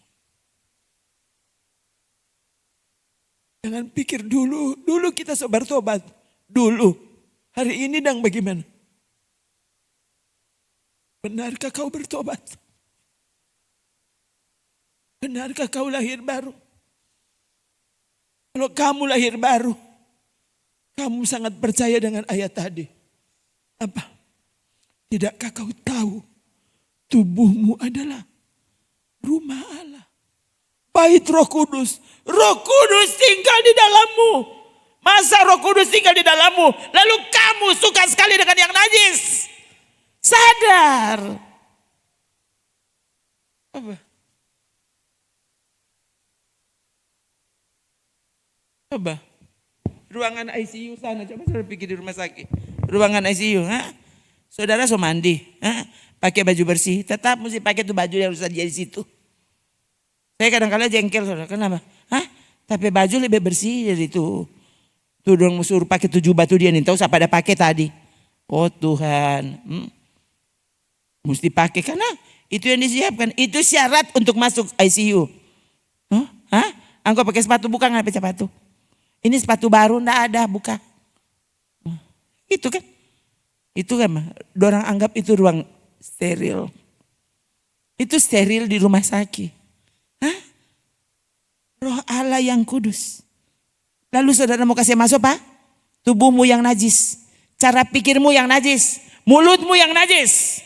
Jangan pikir dulu kita sobar tobat. Dulu, hari ini dan bagaimana? Benarkah kau bertobat? Benarkah kau lahir baru? Kalau kamu lahir baru, kamu sangat percaya dengan ayat tadi. Apa? Tidakkah kau tahu tubuhmu adalah rumah Allah, bait Roh Kudus. Roh Kudus tinggal di dalammu. Masa Roh Kudus tinggal di dalammu, lalu kamu suka sekali dengan yang najis? Sadar. Apa? Coba. Ruangan ICU sana, coba saudara pikir di rumah sakit. Ruangan ICU, saudara so mandi, pakai baju bersih, tetap mesti pakai tuh baju yang harus ada di situ. Saya kadang-kadang jengkel, saudara, kenapa? Tapi baju lebih bersih dari itu. Tuh dong suruh pakai 7 batu dia nih, tahu siapa ada pakai tadi. Oh Tuhan, mesti pakai karena itu yang disiapkan. Itu syarat untuk masuk ICU. Engkau pakai sepatu, bukan ngapain sepatu. Ini sepatu baru, enggak ada, buka. Itu kan. Itu kan, orang anggap itu ruang steril. Itu steril di rumah sakit. Roh Allah yang kudus. Lalu saudara mau kasih masuk apa? Tubuhmu yang najis. Cara pikirmu yang najis. Mulutmu yang najis.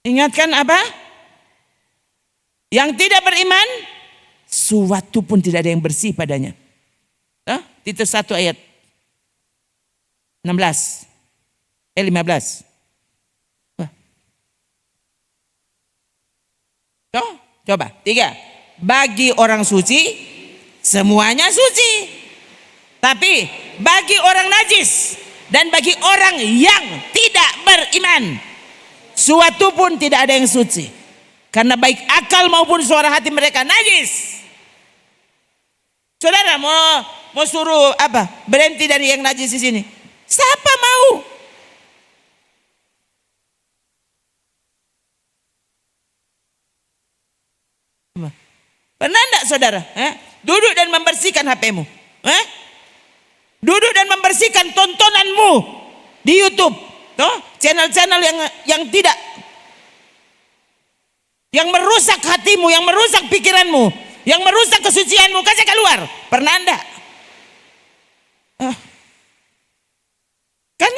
Ingatkan apa? Yang tidak beriman, suatu pun tidak ada yang bersih padanya. Titus 1 ayat 15. 15. Coba. 3. Bagi orang suci, semuanya suci. Tapi bagi orang najis dan bagi orang yang tidak beriman, suatu pun tidak ada yang suci. Karena baik akal maupun suara hati mereka najis. Saudara mau suruh apa? Berhenti dari yang najis di sini. Siapa mau? Pernah enggak saudara? Duduk dan membersihkan HP-mu. Duduk dan membersihkan tontonanmu di YouTube. Channel-channel yang tidak, yang merusak hatimu, yang merusak pikiranmu, yang merusak kesucianmu, kasih keluar. Pernah enggak? Kan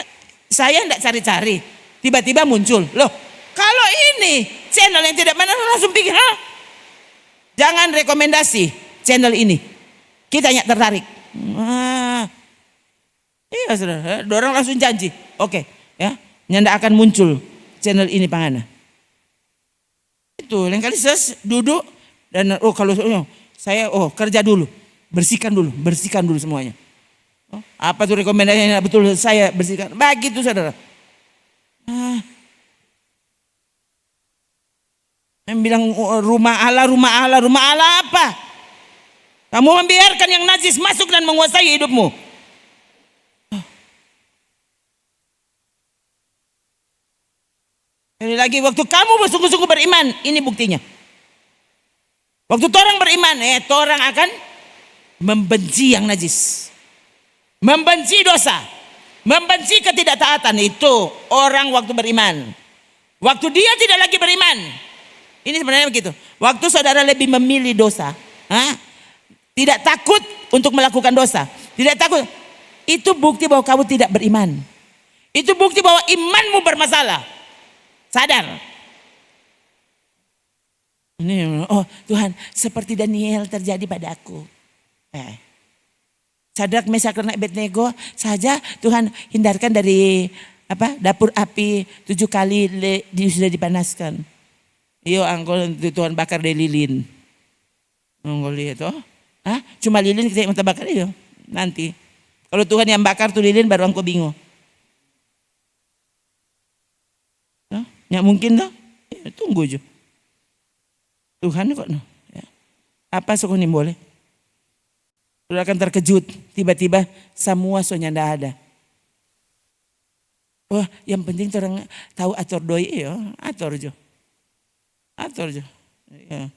saya enggak cari-cari, tiba-tiba muncul. Loh, kalau ini channel yang tidak benar langsung pikir, jangan rekomendasi channel ini. Kita hanya tertarik. Iya saudara, orang langsung janji. Oke, ya, nyanda akan muncul channel ini pangana. Itu lain kali duduk dan kalau saya kerja dulu, bersihkan dulu semuanya. Apa tuh rekomendasinya betul saya bersihkan. Begitu saudara. Yang bilang rumah Allah apa? Kamu membiarkan yang najis masuk dan menguasai hidupmu. Sekali lagi, waktu kamu bersungguh-sungguh beriman, ini buktinya. Waktu orang beriman, orang akan membenci yang najis, membenci dosa, membenci ketidaktaatan. Itu orang waktu beriman. Waktu dia tidak lagi beriman, ini sebenarnya begitu. Waktu saudara lebih memilih dosa, tidak takut untuk melakukan dosa, tidak takut, itu bukti bahwa kamu tidak beriman. Itu bukti bahwa imanmu bermasalah. Sadar. Ini, Tuhan, seperti Daniel terjadi padaku. Sadrak, Mesak dan Abednego saja Tuhan hindarkan dari dapur api 7 kali sudah dipanaskan. Iyo angkol Tuhan bakar dari lilin. Nggak lihat cuma lilin kita mata bakar iyo. Nanti kalau Tuhan yang bakar tuh lilin baru engkau bingung. Ya mungkin dah, tunggu aja. Tuhan kok apa sokoni boleh? Sudah akan terkejut, tiba-tiba semua soalnya ndak ada. Wah, yang penting orang tahu atur doi ya, atur aja. Ya.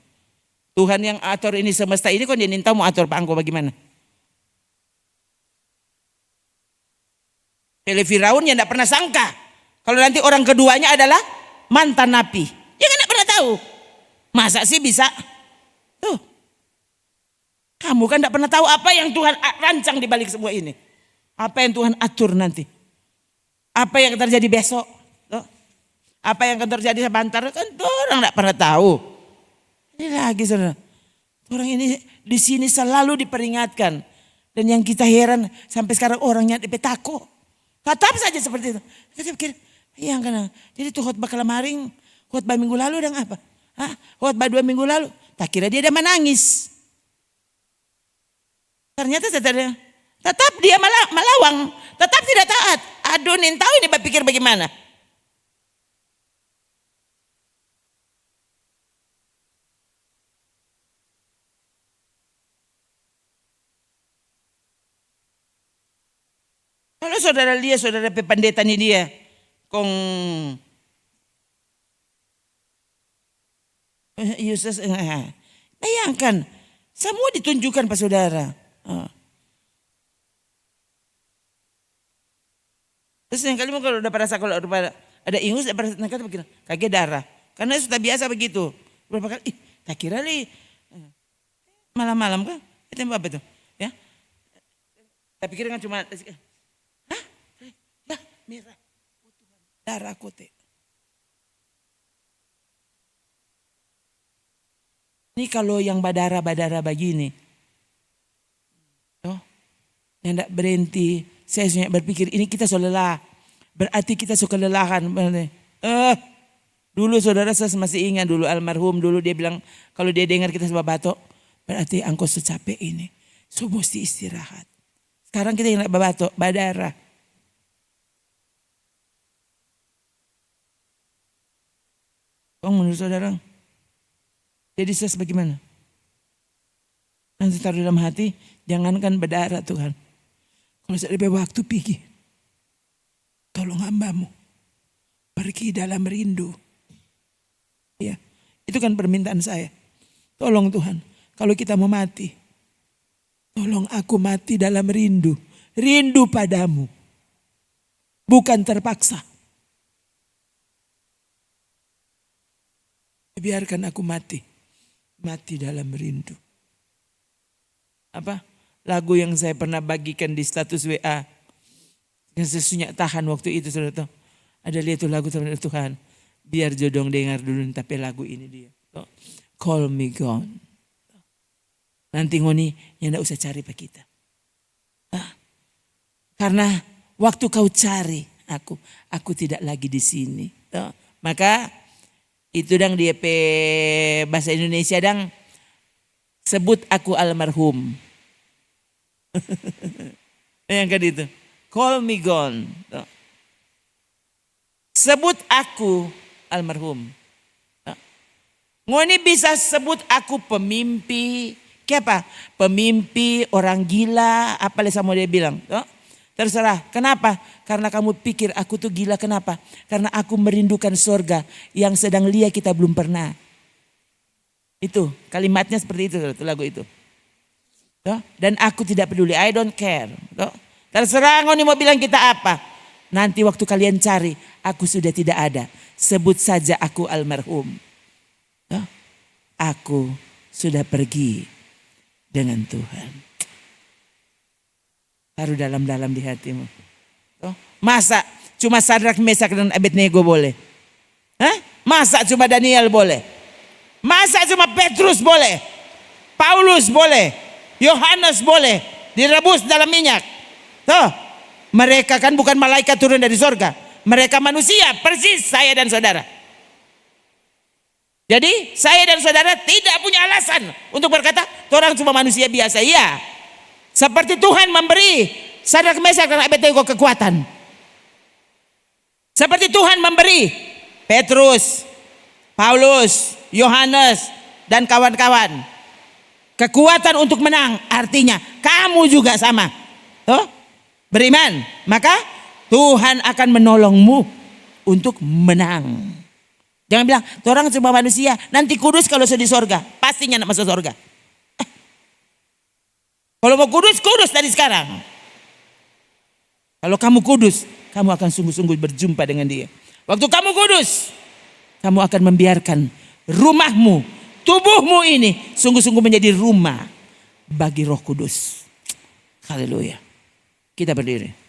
Tuhan yang atur ini semesta ini kok dia minta mau atur pangko bagaimana? Firaun yang ndak pernah sangka kalau nanti orang keduanya adalah mantan napi. Dia kan gak pernah tahu. Masa sih bisa? Tuh. Kamu kan gak pernah tahu apa yang Tuhan rancang di balik semua ini. Apa yang Tuhan atur nanti. Apa yang akan terjadi besok. Tuh. Apa yang akan terjadi sebentar. Kan orang gak pernah tahu. Ini lagi saudara. Orang ini di sini selalu diperingatkan. Dan yang kita heran sampai sekarang orangnya dipetako. Tetap saja seperti itu. Kita pikir. Iya kan, jadi tuh khotbah kelemaring, khotbah minggu lalu dan apa? Khotbah 2 minggu lalu, tak kira dia udah menangis. Ternyata tetap dia melawang, tetap tidak taat. Aduh, tahu ini berpikir bagaimana? Kalau saudara lihat, saudara pendeta ini dia. Kong Yesus, bayangkan semua ditunjukkan Pak Saudara. Terus yang kali kalau udah perasa kalau ada ingus ada begini kaget darah karena sudah biasa begitu. Berapa kali? Tak kira nih malam-malam kan? Itu apa itu? Ya? Saya pikir kan cuma merah. Darah kote. Ini kalau yang badara begini. Yang tidak berhenti. Saya berpikir ini kita so lelah. Berarti kita suka kelelahan. Dulu saudara saya masih ingat dulu almarhum. Dulu dia bilang kalau dia dengar kita sebab batok. Berarti engkau secapek ini. So mesti istirahat. Sekarang kita yang batok. Badara. Menurut saudara, Jadi saya bagaimana? Nanti taruh dalam hati, jangankan berdarah Tuhan. Kalau saya ada waktu pergi, tolong hambamu pergi dalam rindu. Ya, itu kan permintaan saya. Tolong Tuhan, kalau kita mau mati, tolong aku mati dalam rindu. Rindu padamu. Bukan terpaksa. Biarkan aku mati. Mati dalam rindu. Apa? Lagu yang saya pernah bagikan di status WA. Yang sesungguhnya tahan waktu itu, saudara tahu. Ada lihat tuh lagu Tuhan. Biar jodoh dengar dulu, tapi lagu ini dia. Call me God. Nanti ngoni yang tidak usah cari pak kita. Karena waktu kau cari aku tidak lagi di sini. Maka itu dang di bahasa Indonesia dang sebut aku almarhum. Yang kan itu. Call me gone. Sebut aku almarhum. Ngoni bisa sebut aku pemimpi. Kenapa? Pemimpi, orang gila, apa sama dia bilang. Terserah. Kenapa? Karena kamu pikir aku tuh gila. Kenapa? Karena aku merindukan surga yang sedang lihat kita belum pernah. Itu kalimatnya seperti itu lagu itu. Dan aku tidak peduli. I don't care. Terserah ngoni mau bilang kita apa. Nanti waktu kalian cari, aku sudah tidak ada. Sebut saja aku almarhum. Aku sudah pergi dengan Tuhan. Taruh dalam-dalam di hatimu. Masa cuma Sadrak, Mesak dan Abednego boleh? Masa cuma Daniel boleh? Masa cuma Petrus boleh? Paulus boleh? Yohanes boleh? Direbus dalam minyak? Mereka kan bukan malaikat turun dari sorga. Mereka manusia, persis saya dan saudara. Jadi saya dan saudara tidak punya alasan untuk berkata, orang cuma manusia biasa. Iya. Seperti Tuhan memberi Sadrak, Mesak dan Abednego kekuatan. Seperti Tuhan memberi Petrus, Paulus, Yohanes dan kawan-kawan kekuatan untuk menang. Artinya kamu juga sama. Beriman, maka Tuhan akan menolongmu untuk menang. Jangan bilang, orang cuma manusia, nanti kudus kalau sudah di sorga. Pastinya nak masuk sorga. Kalau mau kudus, kudus dari sekarang. Kalau kamu kudus, kamu akan sungguh-sungguh berjumpa dengan dia. Waktu kamu kudus, kamu akan membiarkan rumahmu, tubuhmu ini sungguh-sungguh menjadi rumah bagi Roh Kudus. Haleluya. Kita berdiri.